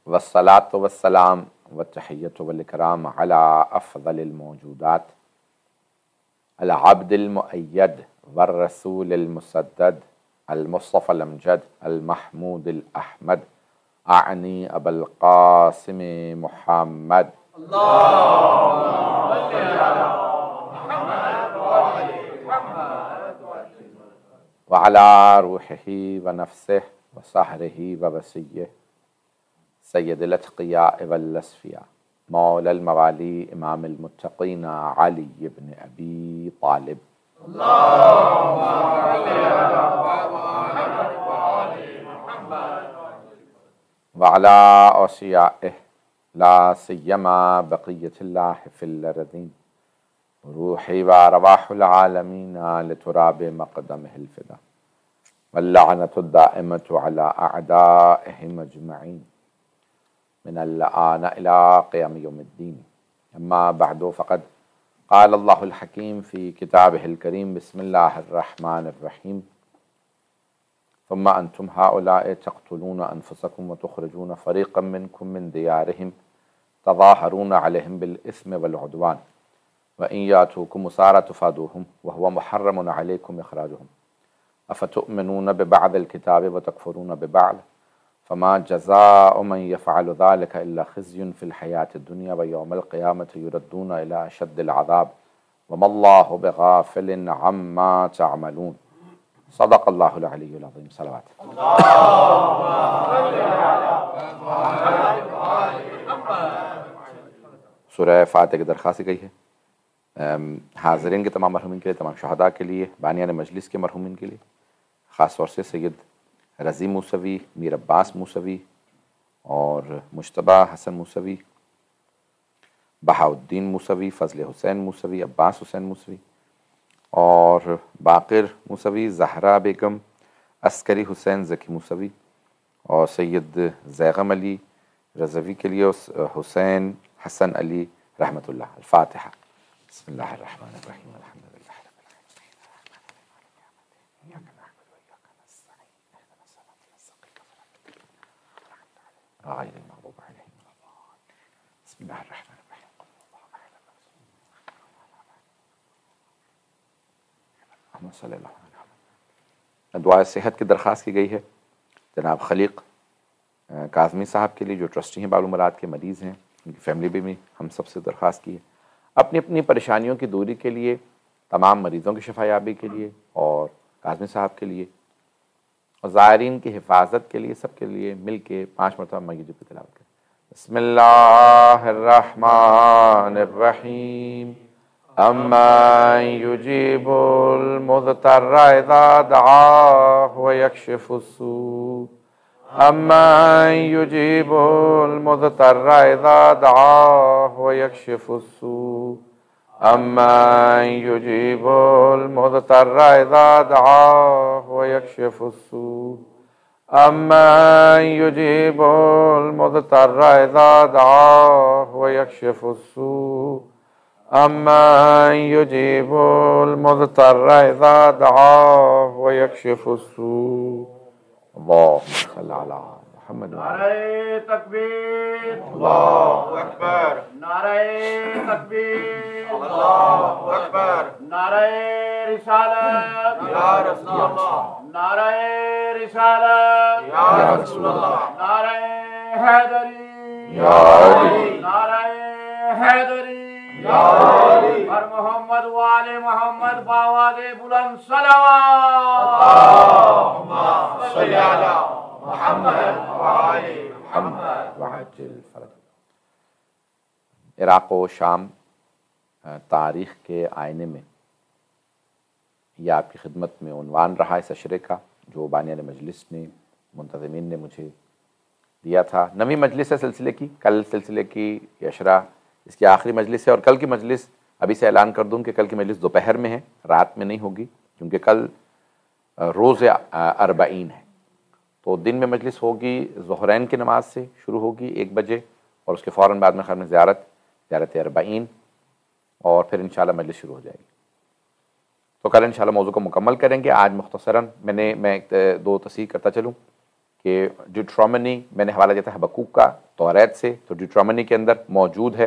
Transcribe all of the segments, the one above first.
والصلاة والسلام والتحية والإكرام على أفضل الموجودات العبد المؤيد والرسول المسدد المصطفى الأمجد المحمود الأحمد أعني أبا القاسم محمد اللهم صل على محمد وعلى روحه ونفسه وصهره ووصيه سید الاتقیاء والاسفیاء مولا الموالی امام المتقین علی بن ابی طالب اللهم صل على محمد وعلى اوصیائه لا سیما بقیة اللہ فی الارضین روحی وارواح العالمین لتراب مقدمه الفدا واللعنة الدائمة على اعدائهم اجمعین من الآن إلى قيام يوم الدين. أما بعد فقد قال الله الحكيم في كتابه الكريم بسم الله الرحمن الرحيم ثم أنتم هؤلاء تقتلون أنفسكم وتخرجون فريقا منكم من ديارهم تظاهرون عليهم بالإثم والعدوان وإن يأتوكم أسارى تفادوهم وهو محرم عليكم إخراجهم أفتؤمنون ببعض الكتاب وتكفرون ببعض فما جزاء من يفعل ذلك إلا خزي في الحياة الدنيا ويوم القيامة يردون إلى أشد العذاب وما الله بغافل عما تعملون صدق الله العلي العظيم. صلوات سورہ فاتحہ کی درخواست گئی ہے حاضرین کے تمام مرحومین کے لیے، تمام شہداء کے لیے، بانیان مجلس کے مرحومین کے لیے، خاص طور سے سید رضی موسوی، میر عباس موسوی اور مجتبیٰ حسن موسوی، بہاؤالدین موسوی، فضل حسین موسوی، عباس حسین موسوی اور باقر موسوی، زہرا بیگم، عسکری حسین ذکی موسوی اور سید زیغم علی رضوی کے لیے حسین حسن علی رحمۃ اللہ. الفاتحہ. بسم اللہ الرحمن الرحیم. الحمد للہ غير المغضوب عليهم ولا الضالين. بسم الله الرحمن الرحيم. قل هو الله احد اللهم صل على محمد. دعائے صحت کی درخواست کی گئی ہے جناب خلیق کاظمی صاحب کے لیے جو ٹرسٹی ہیں باب المراد کے مریض ہیں، ان کی فیملی بھی ہم سب سے درخواست کی ہے اپنی اپنی پریشانیوں کی دوری کے لیے، تمام مریضوں کی شفا یابی کے لیے اور کاظمی صاحب کے لیے اور زائرین کی حفاظت کے لیے، سب کے لیے مل کے 5 مرتبہ میجب کی تلاوت کریں. بسم اللہ الرحمن الرحیم. امن یجیب المضطر اذا دعاہ ویکشف السوء امن یجیب المضطر اذا دعاہ ویکشف السوء امن یجیب المضطر اذا دعاہ ویکشف السوء امن یجیب المضطر اذا دعاہ ویکشف السوء امن یجیب المضطر اذا دعاہ ویکشف السوء. اللہم صل علی محمد. نعرہ تکبیر، اللہ اکبر. نعرہ تکبیر، اللہ اکبر. نعرہ رسالت یا رسول اللہ. نعرہ رسالت یا رسول اللہ. نعرہ حیدری یا علی. نعرہ حیدری یا علی. اور محمد وآل محمد باواد بلند صلوات. اللہم صل علی محمد وآل محمد وعجل فرج. عراق و شام تاریخ کے آئینے میں یہ آپ کی خدمت میں عنوان رہا اس اشرے کا جو بانیان مجلس نے، منتظمین نے مجھے دیا تھا. 9ویں مجلس ہے سلسلے کی. کل سلسلے کی اشرا اس کی آخری مجلس ہے اور کل کی مجلس ابھی سے اعلان کر دوں کہ کل کی مجلس دوپہر میں ہے، رات میں نہیں ہوگی کیونکہ کل روز اربعین ہے. تو دن میں مجلس ہوگی، ظہرین کی نماز سے شروع ہوگی 1 بجے اور اس کے فوراً بعد میں خیر میں زیارت اربعین اور پھر انشاءاللہ مجلس شروع ہو جائے گی. تو کل انشاءاللہ موضوع کو مکمل کریں گے. آج مختصراً میں دو تصحیح کرتا چلوں کہ ڈیوٹرامنی میں نے حوالہ دیا تھا حبقوق کا توریت سے، تو ڈیوٹرامنی کے اندر موجود ہے.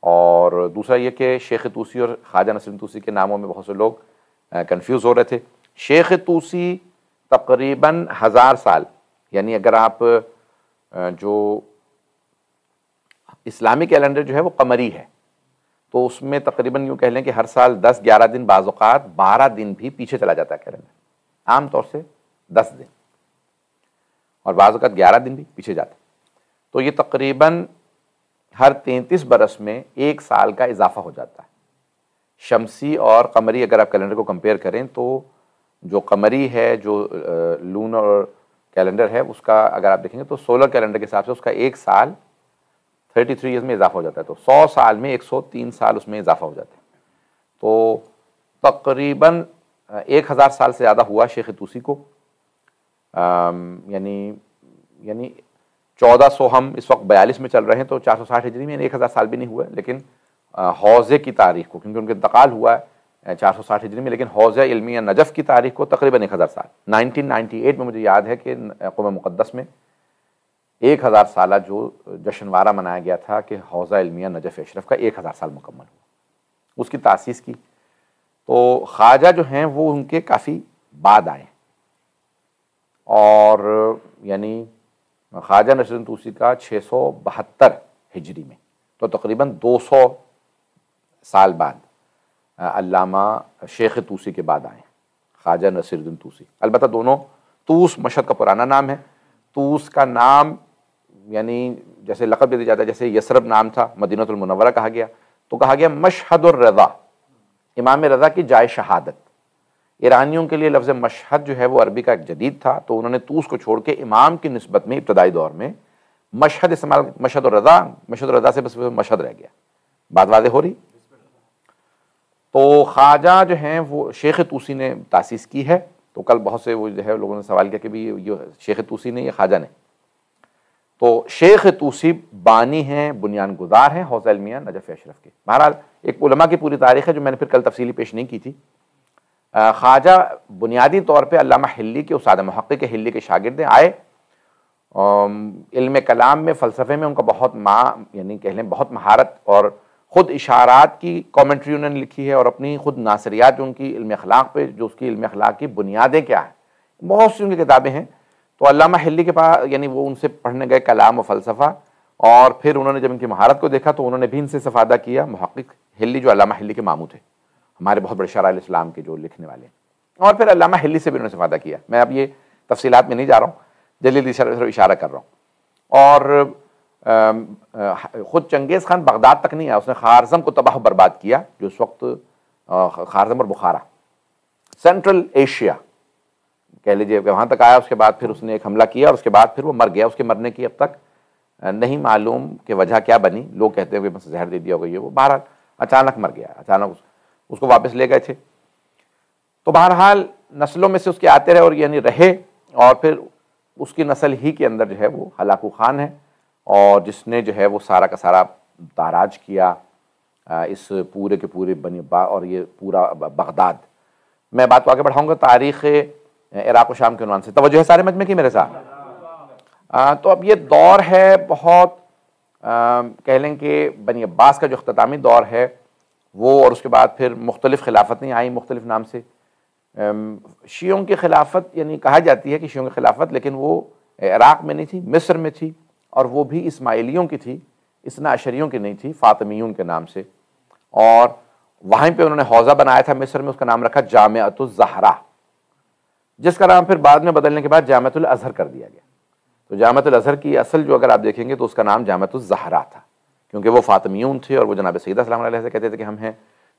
اور دوسرا یہ کہ شیخ طوسی اور خواجہ نصرالدین طوسی کے ناموں میں بہت سے لوگ کنفیوز ہو رہے تھے. شیخ طوسی تقریباً 1000 سال، یعنی اگر آپ جو اسلامی کیلنڈر جو ہے وہ قمری ہے تو اس میں تقریباً یوں کہہ لیں کہ ہر سال 10-11 دن، بعض اوقات 12 دن بھی پیچھے چلا جاتا ہے کیلنڈر، عام طور سے 10 دن اور بعض اوقات 11 دن بھی پیچھے جاتا ہے. تو یہ تقریباً ہر 33 برس میں 1 سال کا اضافہ ہو جاتا ہے. شمسی اور قمری اگر آپ کیلنڈر کو کمپیئر کریں تو جو قمری ہے، جو لونر کیلنڈر ہے، اس کا اگر آپ دیکھیں گے تو سولر کیلنڈر کے حساب سے اس کا 1 سال 33 ایئرز میں اضافہ ہو جاتا ہے. تو 100 سال میں 103 سال اس میں اضافہ ہو جاتا ہے. تو تقریباً 1000 سال سے زیادہ ہوا شیخ طوسی کو، یعنی 1400، ہم اس وقت 42 میں چل رہے ہیں تو 460 ہجری میں، یعنی 1000 سال بھی نہیں ہوا. لیکن حوضے کی تاریخ کو، کیونکہ ان کا انتقال ہوا ہے 460 ہجری میں، لیکن حوضہ علمیہ نجف کی تاریخ کو تقریباً 1000 سال. 1998 میں مجھے یاد ہے کہ قم مقدس میں 1000 سالہ جو جشنوارہ منایا گیا تھا کہ حوضہ علمیہ نجف اشرف کا 1000 سال مکمل ہوا، اس کی تاسیس کی. تو خواجہ جو ہیں وہ ان کے کافی بعد آئے، اور یعنی خواجہ نصرالدین طوسی کا 672 ہجری میں، تو تقریباً 200 سال بعد علامہ شیخ طوسی کے بعد آئے خواجہ نصرالدین طوسی. البتہ دونوں، طوس مشہد کا پرانا نام ہے. طوس کا نام یعنی جیسے لقب دے دیا جاتا ہے، جیسے یثرب نام تھا، مدینہ المنورہ کہا گیا، تو کہا گیا مشہد الرضا، امام رضا کی جائے شہادت. ایرانیوں کے لیے لفظ مشہد جو ہے وہ عربی کا ایک جدید تھا، تو انہوں نے طوس کو چھوڑ کے امام کی نسبت میں ابتدائی دور میں مشہد استعمال، مشہد الرضا سے بس مشہد رہ گیا. بات واضح ہو رہی؟ تو خواجہ جو ہیں وہ شیخ طوسی نے تاسیس کی ہے. تو کل بہت سے وہ جو ہے لوگوں نے سوال کیا کہ بھی یہ شیخ طوسی نے یا خواجہ نے. تو شیخ طوسی بانی ہیں، بنیان گزار ہیں حوضہ علمیہ نجف اشرف کے. بہرحال ایک علماء کی پوری تاریخ ہے جو میں نے پھر کل تفصیلی پیش نہیں کی تھی. خواجہ بنیادی طور پہ علامہ حلی کے استاد محقق حلی کے شاگرد آئے. علم کلام میں، فلسفے میں ان کا بہت یعنی کہہ لیں بہت مہارت، اور خود اشارات کی کامنٹری انہوں نے لکھی ہے، اور اپنی خود ناصریات جو ان کی علم اخلاق پہ، جو اس کی علم اخلاق کی بنیادیں کیا ہیں، بہت سی ان کی کتابیں ہیں. تو علامہ حلی کے پاس یعنی وہ ان سے پڑھنے گئے کلام و فلسفہ، اور پھر انہوں نے جب ان کی مہارت کو دیکھا تو انہوں نے بھی ان سے استفادہ کیا. محقق حلی جو علامہ حلی کے ماموں تھے، ہمارے بہت بڑے شرح الاسلام کے جو لکھنے والے ہیں، اور پھر علامہ حلی سے بھی انہوں نے استفادہ کیا. میں اب یہ تفصیلات میں نہیں جا رہا ہوں، جلدی اشارہ کر رہا ہوں. اور خود چنگیز خان بغداد تک نہیں آیا، اس نے خوارزم کو تباہ و برباد کیا، جو اس وقت خوارزم اور بخارا سینٹرل ایشیا کہہ لیجیے، وہاں تک آیا. اس کے بعد پھر اس نے ایک حملہ کیا، اور اس کے بعد پھر وہ مر گیا. اس کے مرنے کی اب تک نہیں معلوم کہ وجہ کیا بنی. لوگ کہتے ہیں کہ بس زہر دے دیا ہوگا یہ وہ. بہرحال اچانک مر گیا، اچانک اس کو واپس لے گئے تھے. تو بہرحال نسلوں میں سے اس کے آتے رہے، اور یعنی رہے، اور پھر اس کی نسل ہی کے اندر جو ہے وہ ہلاکو خان ہے، اور جس نے جو ہے وہ سارا کا سارا تاراج کیا اس پورے کے پورے بنی اور یہ پورا بغداد. میں بات کو آگے بڑھاؤں گا تاریخ عراق و شام کے عنوان سے. توجہ ہے سارے مجمع کی میرے ساتھ؟ تو اب یہ دور ہے بہت کہہ لیں کہ بنی عباس کا جو اختتامی دور ہے وہ، اور اس کے بعد پھر مختلف خلافتیں آئیں مختلف نام سے. شیعوں کی خلافت یعنی کہا جاتی ہے کہ شیعوں کی خلافت، لیکن وہ عراق میں نہیں تھی، مصر میں تھی، اور وہ بھی اسماعیلیوں کی تھی، اثنا عشریوں کی نہیں تھی، فاطمیون کے نام سے. اور وہیں پہ انہوں نے حوضہ بنایا تھا مصر میں، اس کا نام رکھا جامعۃ الزہرا، جس کا نام پھر بعد میں بدلنے کے بعد جامعۃ الازہر کر دیا گیا. تو جامعۃ الازہر کی اصل جو اگر آپ دیکھیں گے تو اس کا نام جامعۃ الزہرا تھا، کیونکہ وہ فاطمیون تھے اور وہ جناب سیدہ سلام علیہ سے کہتے تھے کہ ہم ہیں.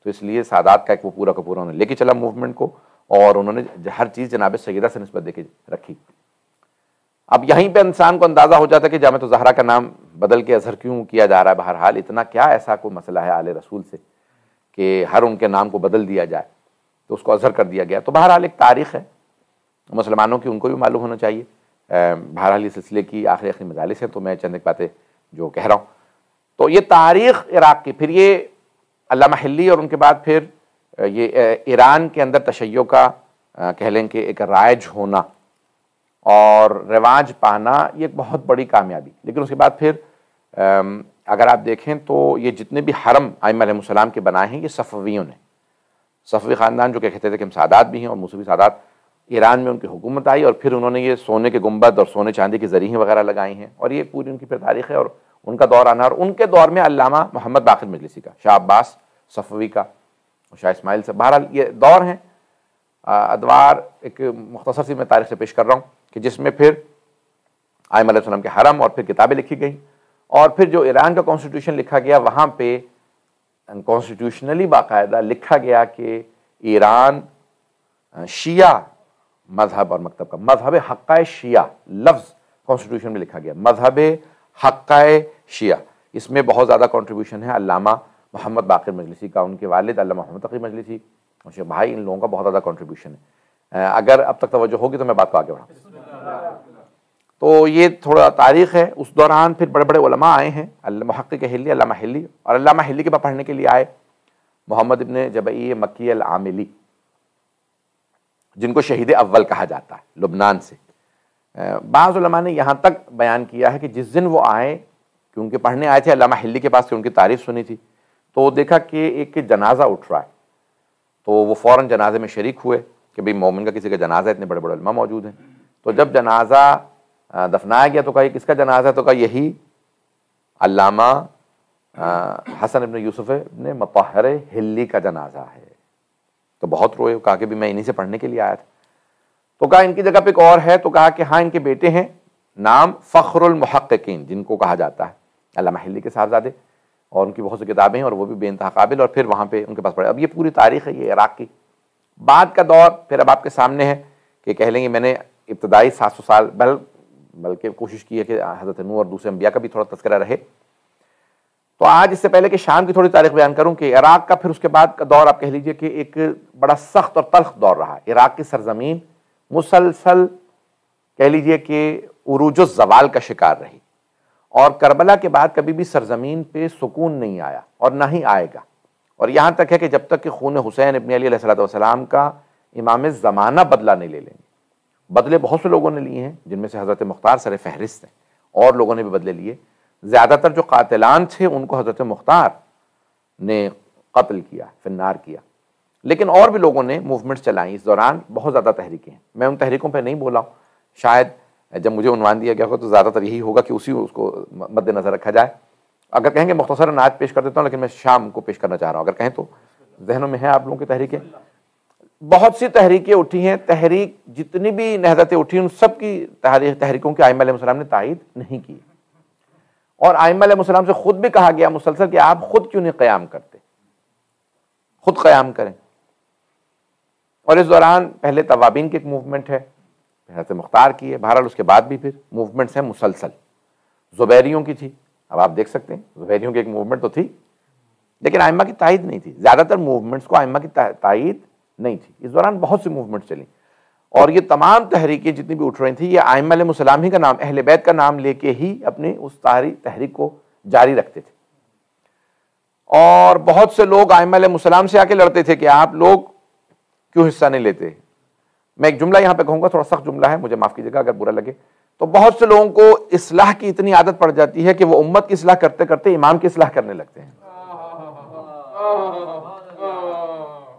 تو اس لیے سادات کا ایک وہ پورا کا پورا انہوں نے لے کے چلا موومنٹ کو، اور انہوں نے ہر چیز جناب سیدہ سے نسبت دے کے رکھی. اب یہیں پہ انسان کو اندازہ ہو جاتا ہے کہ جامعۃ الزہرا کا نام بدل کے ازہر کیوں کیا جا رہا ہے. بہرحال اتنا کیا ایسا کوئی مسئلہ ہے آل رسول سے کہ ہر ان کے نام کو بدل دیا جائے، تو اس کو ازہر کر دیا گیا. تو بہرحال ایک تاریخ ہے مسلمانوں کی، ان کو بھی معلوم ہونا چاہیے. بہرحال اس سلسلے کی آخری مجالس ہیں، تو میں چند ایک باتیں جو کہہ رہا ہوں. تو یہ تاریخ عراق کی، پھر یہ علامہ حلی اور ان کے بعد پھر یہ ایران کے اندر تشیع کا کہہ لیں کہ ایک رائج ہونا اور رواج پانا یہ ایک بہت بڑی کامیابی. لیکن اس کے بعد پھر اگر آپ دیکھیں تو یہ جتنے بھی حرم ائمہ علیہم السلام کے بنائے ہیں یہ صفویوں نے. صفوی خاندان جو کہ کہتے تھے کہ ہم سادات بھی ہیں، اور موسوی سادات ایران میں ان کی حکومت آئی، اور پھر انہوں نے یہ سونے کے گنبد اور سونے چاندی کی زرعیں وغیرہ لگائی ہیں، اور یہ پوری ان کی پھر تاریخ ہے اور ان کا دور آنا. اور ان کے دور میں علامہ محمد باقر مجلسی کا، شاہ عباس صفوی کا، شاہ اسماعیل سے، بہرحال یہ دور ہیں. ادوار ایک مختصر سی میں تاریخ سے پیش کر رہا ہوں کہ جس میں پھر ائمہ علیہ السلام کے حرم اور پھر کتابیں لکھی گئیں، اور پھر جو ایران کا کانسٹیٹیوشن لکھا گیا وہاں پہ کانسٹیٹیوشنلی باقاعدہ لکھا گیا کہ ایران شیعہ مذہب اور مکتب کا، مذہب حقہ شیعہ لفظ کانسٹیٹیوشن میں لکھا گیا، مذہب حقہ شیعہ. اس میں بہت زیادہ کنٹریبیوشن ہے علامہ محمد باقر مجلسی کا، ان کے والد علامہ محمد تقی مجلسی اور شیخ بھائی، ان لوگوں کا بہت زیادہ کنٹریبیوشن ہے. اگر اب تک توجہ ہوگی تو میں بات کو آگے بڑھاؤں. تو یہ تھوڑا تاریخ ہے. اس دوران پھر بڑے بڑے علماء آئے ہیں، محقق حلی، علامہ حلی، اور علامہ حلی کے بعد پڑھنے کے لیے آئے محمد ابن جبعی مکی العاملی، جن کو شہید اول کہا جاتا ہے، لبنان سے. بعض علماء نے یہاں تک بیان کیا ہے کہ جس دن وہ آئے، کیونکہ پڑھنے آئے تھے علامہ حلی کے پاس، کہ ان کی تعریف سنی تھی، تو دیکھا کہ ایک جنازہ اٹھ رہا ہے، تو وہ فوراً جنازے میں شریک ہوئے کہ بھئی مومن کا کسی کا جنازہ ہے، اتنے بڑے بڑے علماء موجود ہیں. تو جب جنازہ دفنایا گیا تو کہا یہ کس کا جنازہ ہے؟ تو کہا یہی علامہ حسن ابن یوسف ابن مطہر حلی کا جنازہ ہے. تو بہت روئے، کہا کہ بھی میں انہی سے پڑھنے کے لیے آیا تھا. تو کہا ان کی جگہ پہ ایک اور ہے، تو کہا کہ ہاں ان کے بیٹے ہیں، نام فخر المحققین جن کو کہا جاتا ہے، علامہ حلی کے صاحبزادے، اور ان کی بہت سی کتابیں ہیں اور وہ بھی بے انتہا قابل. اور پھر وہاں پہ ان کے پاس پڑھے. اب یہ پوری تاریخ ہے یہ عراق کی. بعد کا دور پھر اب آپ کے سامنے ہے کہ کہہ لیں گے میں نے ابتدائی 700 سال بلکہ کوشش کی ہے کہ حضرت نوح اور دوسرے انبیاء کا بھی تھوڑا تذکرہ رہے. تو آج اس سے پہلے کہ شام کی تھوڑی تاریخ بیان کروں کہ عراق کا پھر اس کے بعد کا دور آپ کہہ لیجئے کہ ایک بڑا سخت اور تلخ دور رہا. عراق کی سرزمین مسلسل کہہ لیجئے کہ عروج الزوال کا شکار رہی، اور کربلا کے بعد کبھی بھی سرزمین پہ سکون نہیں آیا اور نہ ہی آئے گا. اور یہاں تک ہے کہ جب تک کہ خون حسین ابن علی علیہ السلام کا امام زمانہ بدلہ نہیں لے لیں گے. بدلے بہت سے لوگوں نے لیے ہیں، جن میں سے حضرت مختار سر فہرست ہیں، اور لوگوں نے بھی بدلے لیے. زیادہ تر جو قاتلان تھے ان کو حضرت مختار نے قتل کیا، فنار کیا. لیکن اور بھی لوگوں نے موومنٹس چلائیں اس دوران، بہت زیادہ تحریکیں ہیں. میں ان تحریکوں پہ نہیں بولا ہوں، شاید جب مجھے عنوان دیا گیا ہوگا تو زیادہ تر یہی ہوگا کہ اس کو مد نظر رکھا جائے. اگر کہیں گے مختصر نعت پیش کر دیتا ہوں، لیکن میں شام کو پیش کرنا چاہ رہا ہوں. اگر کہیں تو ذہنوں میں ہیں آپ لوگوں کی تحریکیں، بہت سی تحریکیں اٹھی ہیں. تحریک جتنی بھی نہضتیں اٹھی ان سب کی تحریکوں کے ائمہ علیہ السلام نے تائید نہیں کی، اور ائمہ علیہ السلام سے خود بھی کہا گیا مسلسل کہ آپ خود کیوں نہیں قیام کرتے، خود قیام کریں. اور اس دوران پہلے توابین کی ایک موومنٹ ہے، حضرت مختار کی ہے، بہرحال اس کے بعد بھی پھر موومنٹس ہیں مسلسل. زبیریوں کی تھی، اب آپ دیکھ سکتے ہیں زبیریوں کی ایک موومنٹ تو تھی، لیکن ائمہ کی تائید نہیں تھی. زیادہ تر موومنٹس کو ائمہ کی تائید نہیں تھی. اس دوران بہت سی موومنٹ چلی، اور یہ تمام تحریکیں جتنی بھی اٹھ رہی تھیں یہ ائمہ علیہ السلام ہی کا نام، اہل بیت کا نام لے کے ہی اپنی اس تحریک کو جاری رکھتے تھے. اور بہت سے لوگ ائمہ علیہ السلام سے آ کے لڑتے تھے کہ آپ لوگ کیوں حصہ نہیں لیتے. میں ایک جملہ یہاں پہ کہوں گا، تھوڑا سخت جملہ ہے، مجھے معاف کیجیے گا اگر برا لگے. تو بہت سے لوگوں کو اصلاح کی اتنی عادت پڑ جاتی ہے کہ وہ امت کی اصلاح کرتے کرتے امام کی اصلاح کرنے لگتے ہیں.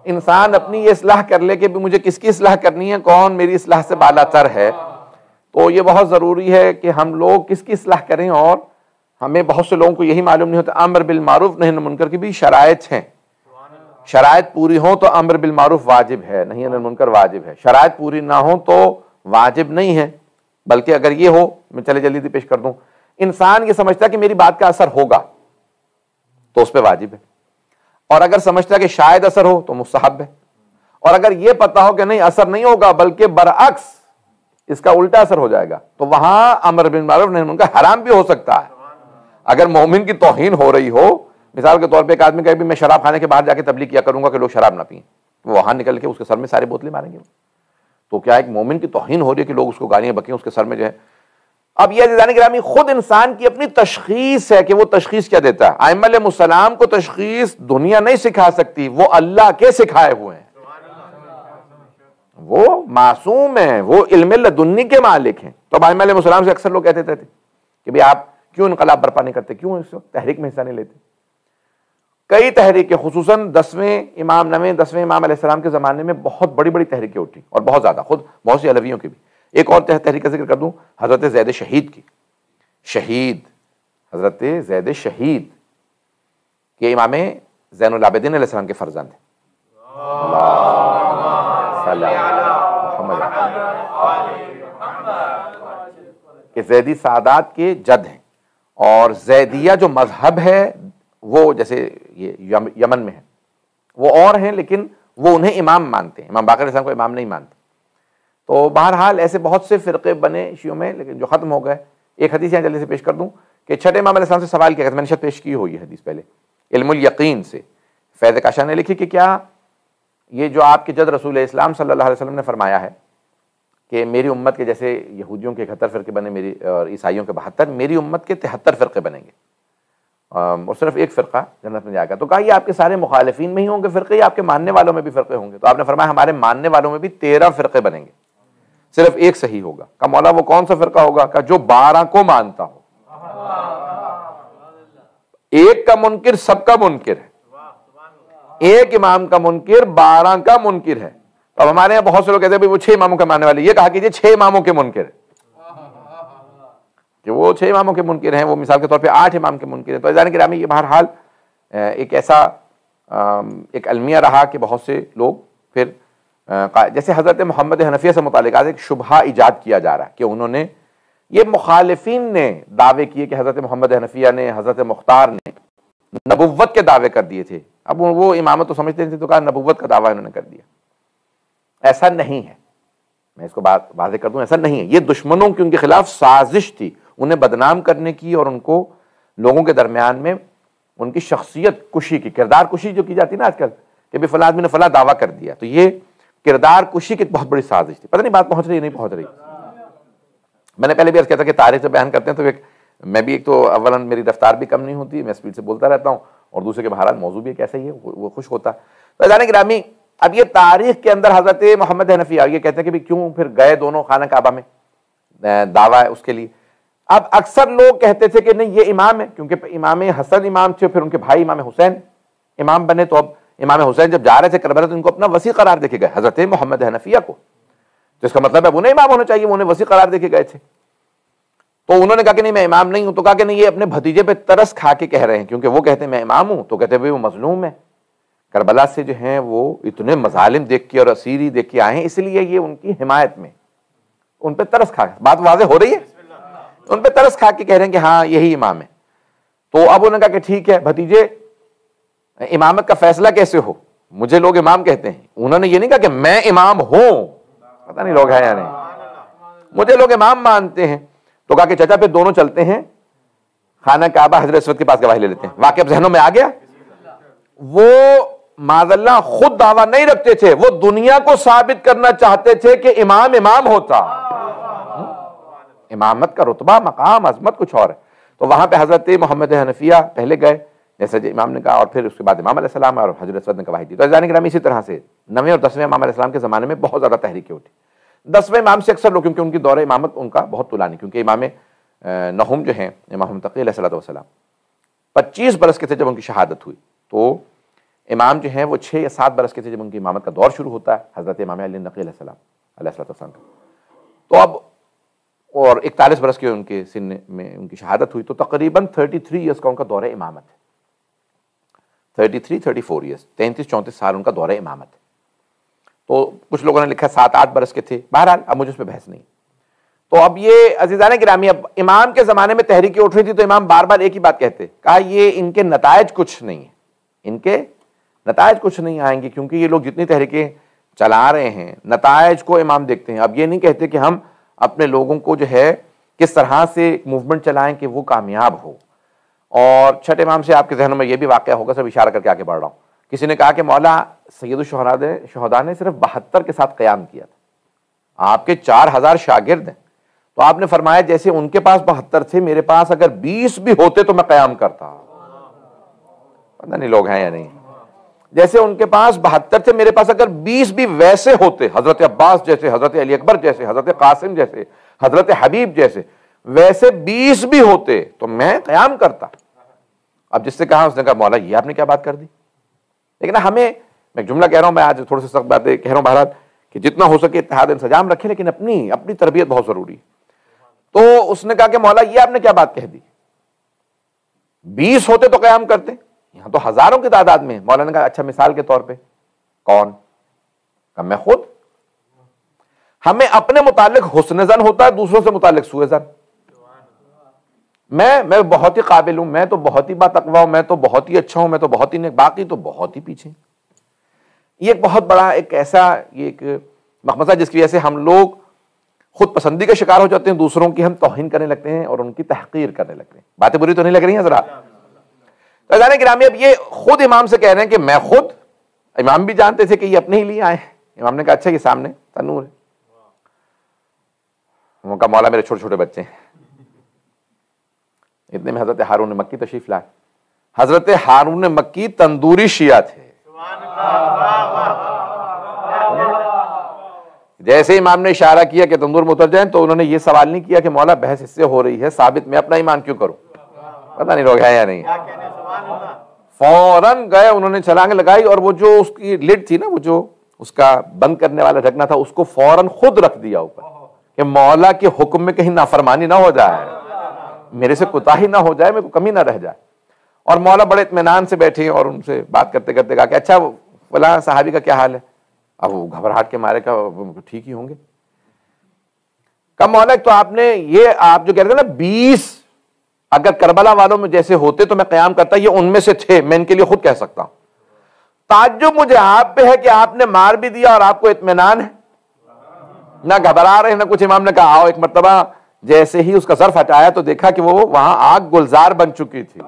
انسان اپنی یہ اصلاح کر لے کہ مجھے کس کی اصلاح کرنی ہے، کون میری اصلاح سے بالا تر ہے. تو یہ بہت ضروری ہے کہ ہم لوگ کس کی اصلاح کریں. اور ہمیں بہت سے لوگوں کو یہی معلوم نہیں ہوتا، امر بالمعروف نہی عن المنکر کی بھی شرائط ہیں. شرائط پوری ہوں تو امر بالمعروف واجب ہے، نہی عن المنکر واجب ہے. شرائط پوری نہ ہوں تو واجب نہیں ہے. بلکہ اگر یہ ہو، میں چلے جلدی پیش کر دوں، انسان یہ سمجھتا ہے کہ میری بات کا اثر ہوگا تو اس پہ واجب ہے، اور اگر سمجھتا ہے کہ شاید اثر ہو تو مستحب ہے. اور اگر یہ پتا ہو کہ نہیں اثر نہیں ہوگا بلکہ برعکس اس کا الٹا اثر ہو جائے گا، تو وہاں امر بالمعروف نہی عن المنکر حرام بھی ہو سکتا ہے. اگر مومن کی توہین ہو رہی ہو، مثال کے طور پہ ایک آدمی کہے بھی میں شراب کھانے کے باہر جا کے تبلیغ کیا کروں گا کہ لوگ شراب نہ پئیں، وہ وہاں نکل کے اس کے سر میں ساری بوتلیں ماریں گے. تو کیا ایک مومن کی توہین ہو رہی ہے کہ لوگ اس کو گالیاں بکیں، اس کے سر میں جو ہے اب یہ عزیزان گرامی خود انسان کی اپنی تشخیص ہے کہ وہ تشخیص کیا دیتا ہے. ائمہ علیہ السلام کو تشخیص دنیا نہیں سکھا سکتی، وہ اللہ کے سکھائے ہوئے ہیں، وہ معصوم ہیں، وہ علم لدنی کے مالک ہیں. تو ائمہ علیہ السلام سے اکثر لوگ کہتے تھے کہ بھئی آپ کیوں انقلاب برپا نہیں کرتے، کیوں اس وقت تحریک میں حصہ نہیں لیتے. کئی تحریکیں خصوصاً 10ویں امام علیہ السلام کے زمانے میں بہت بڑی بڑی تحریکیں اٹھی، اور بہت زیادہ، خود بہت سی علویوں کی بھی. ایک اور تحریک کا ذکر کر دوں، حضرت زید شہید کی. حضرت زید شہید کہ امام زین العابدین علیہ السلام کے فرزند ہیں. کہ زیدی سعادات کے جد ہیں، اور زیدیہ جو مذہب ہے وہ جیسے یہ یمن میں ہے، وہ اور ہیں لیکن وہ انہیں امام مانتے ہیں، امام باقر علیہ السلام کو امام نہیں مانتے. تو بہرحال ایسے بہت سے فرقے بنے شیعوں میں، لیکن جو ختم ہو گئے. ایک حدیث یہاں جلدی سے پیش کر دوں کہ چھٹے امام علیہ السلام سے سوال کیا گیا، میں نے شاید پیش کی ہوئی حدیث پہلے، علم الیقین سے فیض کاشان نے لکھی کہ کیا یہ جو آپ کے جد رسول اسلام صلی اللہ علیہ وسلم نے فرمایا ہے کہ میری امت کے جیسے یہودیوں کے 71 فرقے بنے میری اور عیسائیوں کے 72، میری امت کے 73 فرقے بنیں گے اور صرف ایک فرقہ جنت میں جائے گا. تو کہا یہ آپ کے سارے مخالفین میں ہی ہوں گے فرقے، یا آپ کے ماننے والوں میں بھی فرقے ہوں گے؟ تو آپ نے فرمایا ہمارے ماننے والوں میں بھی 13 فرقے بنیں گے، صرف ایک صحیح ہوگا. کہا مولا وہ کون سا فرقہ ہوگا؟ کہا جو 12 کو مانتا ہو. ایک کا منکر سب کا منکر ہے، ایک امام کا منکر 12 کا منکر ہے. اب ہمارے یہاں بہت سے لوگ کہتے ہیں وہ 6 اماموں کے ماننے والے. یہ کہا کیجیے 6 اماموں کے منکر ہے، کہ وہ 6 اماموں کے منکر ہیں، وہ مثال کے طور پہ 8 امام کے منکر ہیں. تو عزیزان گرامی یہ بہرحال ایک ایسا ایک المیہ رہا کہ بہت سے لوگ پھر جیسے حضرت محمد حنفیہ سے متعلق ایک شبہہ ایجاد کیا جا رہا ہے کہ انہوں نے، یہ مخالفین نے دعوے کیے کہ حضرت محمد حنفیہ نے، حضرت مختار نے نبوت کے دعوے کر دیے تھے. اب وہ امامت تو سمجھتے تھے تو کہا نبوت کا دعویٰ انہوں نے کر دیا. ایسا نہیں ہے، میں اس کو بات واضح کر دوں، ایسا نہیں ہے. یہ دشمنوں کی ان کے خلاف سازش تھی، انہیں بدنام کرنے کی اور ان کو لوگوں کے درمیان میں ان کی شخصیت کشی کی، کردار کشی جو کی جاتی ہے نا آج کل کہ بھی فلاں آدمی نے فلاں دعویٰ کر دیا. تو یہ کردار کشی کی ایک بہت بڑی سازش تھی. پتہ نہیں بات پہنچ رہی ہے نہیں پہنچ رہی. میں نے پہلے بھی عرض کیا تھا کہ تاریخ سے بیان کرتے ہیں تو میں بھی ایک تو اولا میری رفتار بھی کم نہیں ہوتی، میں اسپیڈ سے بولتا رہتا ہوں، اور دوسرے کے بہرحال موضوع بھی ایک ایسا ہی ہے وہ خوش ہوتا. تو عزیزان گرامی اب یہ تاریخ کے اندر حضرت محمد حنفیہ یہ کہتے ہیں کہ کیوں پھر گئے دونوں خانہ کعبہ میں، دعویٰ ہے اس کے لیے. اب اکثر لوگ کہتے تھے کہ نہیں یہ امام ہے، کیونکہ امام حسن امام تھے، پھر ان کے بھائی امام حسین امام بنے. تو اب امام حسین جب جا رہے تھے کربلا تو ان کو اپنا وسیع قرار دے کے گئے حضرت محمد حنفیہ کو. تو اس کا مطلب ہے انہیں امام ہونا چاہیے، وہ انہیں وسیع قرار دے کے گئے تھے. تو انہوں نے کہا کہ نہیں میں امام نہیں ہوں. تو کہا کہ نہیں یہ اپنے بھتیجے پہ ترس کھا کے کہہ رہے ہیں، کیونکہ وہ کہتے ہیں میں امام ہوں. تو کہتے ہیں وہ مظلوم ہے، کربلا سے جو ہیں وہ اتنے مظالم دیکھ کے اور اسیری دیکھ کے آئے ہیں، اس لیے یہ ان کی حمایت میں ان پہ ترس کھا. بات واضح ہو رہی ہے، ان پہ ترس کھا کے کہہ رہے ہیں کہ ہاں یہی امام ہے. تو اب انہوں نے کہا کہ ٹھیک ہے بھتیجے، امامت کا فیصلہ کیسے ہو؟ مجھے لوگ امام کہتے ہیں. انہوں نے یہ نہیں کہا کہ میں امام ہوں، پتہ نہیں لوگ ہیں یا نہیں، مجھے لوگ امام مانتے ہیں. تو کہا کہ چچا پھر دونوں چلتے ہیں خانہ کعبہ حضرت اسود کے پاس گواہی لے لیتے ہیں. واقعہ ذہنوں میں آ گیا. وہ معاذ اللہ خود دعویٰ نہیں رکھتے تھے، وہ دنیا کو ثابت کرنا چاہتے تھے کہ امام ہوتا. امامت کا رتبہ، مقام، عظمت کچھ اور ہے. تو وہاں پہ حضرت محمد حنفیہ پہلے گئے جیسا امام نے کہا، اور پھر اس کے بعد امام علیہ السلام اور حضرت اسود نے گواہی دی. تو عزیزان گرامی اسی طرح سے 9ویں اور 10ویں امام علیہ السلام کے زمانے میں بہت زیادہ تحریکیں ہوتی. 10ویں امام سے اکثر لوگ، کیونکہ ان کی دور امامت ان کا بہت طولانی، کیونکہ امام نہوم جو ہیں امام تقی علیہ السلام 25 برس کے تھے جب ان کی شہادت ہوئی. تو امام جو ہیں وہ 6 یا 7 برس کے تھے جب ان کی امامت کا دور شروع ہوتا ہے حضرت امام علی نقی علیہ السلام کا. تو اب اور 41 برس کے ان کے سن میں ان کی شہادت ہوئی. تو تقریباً 33 ایئرس کا ان کا دور امامت ہے. 34 ایئرس، 33-34 سال ان کا دور امامت ہے. تو کچھ لوگوں نے لکھا 7-8 برس کے تھے. بہرحال اب مجھے اس پہ بحث نہیں. تو اب یہ عزیزان گرامی اب امام کے زمانے میں تحریکیں اٹھ رہی تھی تو امام بار بار ایک ہی بات کہتے، کہا یہ ان کے نتائج کچھ نہیں ہیں، ان کے نتائج کچھ نہیں آئیں گے، کیونکہ یہ لوگ جتنی تحریکیں چلا رہے ہیں نتائج کو امام دیکھتے ہیں. اب یہ نہیں کہتے کہ ہم اپنے لوگوں کو جو ہے کس طرح سے موومنٹ چلائیں کہ وہ کامیاب ہو. اور چھٹے امام سے آپ کے ذہنوں میں یہ بھی واقعہ ہوگا، سب اشارہ کر کے آگے بڑھ رہا ہوں. کسی نے کہا کہ مولا سید الشہداء نے صرف 72 کے ساتھ قیام کیا تھا، آپ کے 4000 شاگرد ہیں. تو آپ نے فرمایا جیسے ان کے پاس 72 تھے، میرے پاس اگر 20 بھی ہوتے تو میں قیام کرتا. پتہ نہیں لوگ ہیں یا نہیں. جیسے ان کے پاس 72 تھے، میرے پاس اگر 20 بھی ویسے ہوتے، حضرت عباس جیسے، حضرت علی اکبر جیسے، حضرت قاسم جیسے، حضرت حبیب جیسے، ویسے 20 بھی ہوتے تو میں قیام کرتا. اب جس سے کہا اس نے کہا مولا یہ آپ نے کیا بات کر دی. لیکن ہمیں، میں جملہ کہہ رہا ہوں، میں آج تھوڑے سے سخت باتیں کہہ رہا ہوں بہرحال، کہ جتنا ہو سکے اتحاد انسجام رکھیں، لیکن اپنی تربیت بہت ضروری ہے. تو اس نے کہا کہ مولا یہ آپ نے کیا بات کہہ دی، 20 ہوتے تو قیام کرتے، یہاں تو ہزاروں کی تعداد میں. مولا نے کہا اچھا مثال کے طور پہ کون؟ کہا میں خود. ہمیں اپنے متعلق حسن ظن ہوتا ہے، دوسروں سے متعلق سوء ظن. میں بہت ہی قابل ہوں، میں تو بہت ہی باتقوا ہوں، میں تو بہت ہی اچھا ہوں، میں تو بہت ہی نیک، باقی تو بہت ہی پیچھے. یہ ایک بہت بڑا ایک ایسا ایک مخمصہ جس کی وجہ سے ہم لوگ خود پسندی کے شکار ہو جاتے ہیں، دوسروں کی ہم توہین کرنے لگتے ہیں اور ان کی تحقیر کرنے لگتے ہیں. باتیں بری تو نہیں لگ رہی ہیں ذرا؟ عزیزان گرامی، اب یہ خود امام سے کہہ رہے ہیں کہ میں خود. امام بھی جانتے تھے کہ یہ اپنے ہی لیے آئے ہیں. امام نے کہا اچھا یہ سامنے تنور ہے. انہوں نے کہا مولا میرے چھوٹے چھوٹے بچے ہیں. اتنے میں حضرت ہارون مکی تشریف لائے. حضرت ہارون مکی تندوری شیعہ تھے. جیسے امام نے اشارہ کیا کہ تندور میں اتر جائیں تو انہوں نے یہ سوال نہیں کیا کہ مولا بحث اس سے ہو رہی ہے، ثابت میں اپنا ایمان کیوں کروں. پتہ نہیں لوگ ہیں یا نہیں. فوراً گئے، انہوں نے چھلانگ لگائی اور وہ جو اس کی لڈ تھی نا، وہ جو اس کا بند کرنے والا ڈھکنا تھا، اس کو فوراً خود رکھ دیا اوپر کہ مولا کے حکم میں کہیں نافرمانی نہ ہو جائے، میرے سے کوتاہی نہ ہو جائے، میرے کو کمی نہ رہ جائے. اور مولا بڑے اطمینان سے بیٹھے اور ان سے بات کرتے کرتے کہا کہ اچھا فلاں صحابی کا کیا حال ہے. اب وہ گھبراہٹ کے مارے کا ٹھیک ہی ہوں گے. کہا مولا تو آپ نے یہ آپ جو کہہ رہے تھے نا 20 اگر کربلا والوں میں جیسے ہوتے تو میں قیام کرتا، یہ ان میں سے تھے، میں ان کے لیے خود کہہ سکتا ہوں. تعجب مجھے آپ پہ ہے کہ آپ نے مار بھی دیا اور آپ کو اطمینان ہے، نہ گھبرا رہے نہ کچھ. امام نے کہا آؤ. ایک مرتبہ جیسے ہی اس کا ظرف ہٹایا تو دیکھا کہ وہ وہاں آگ گلزار بن چکی تھی.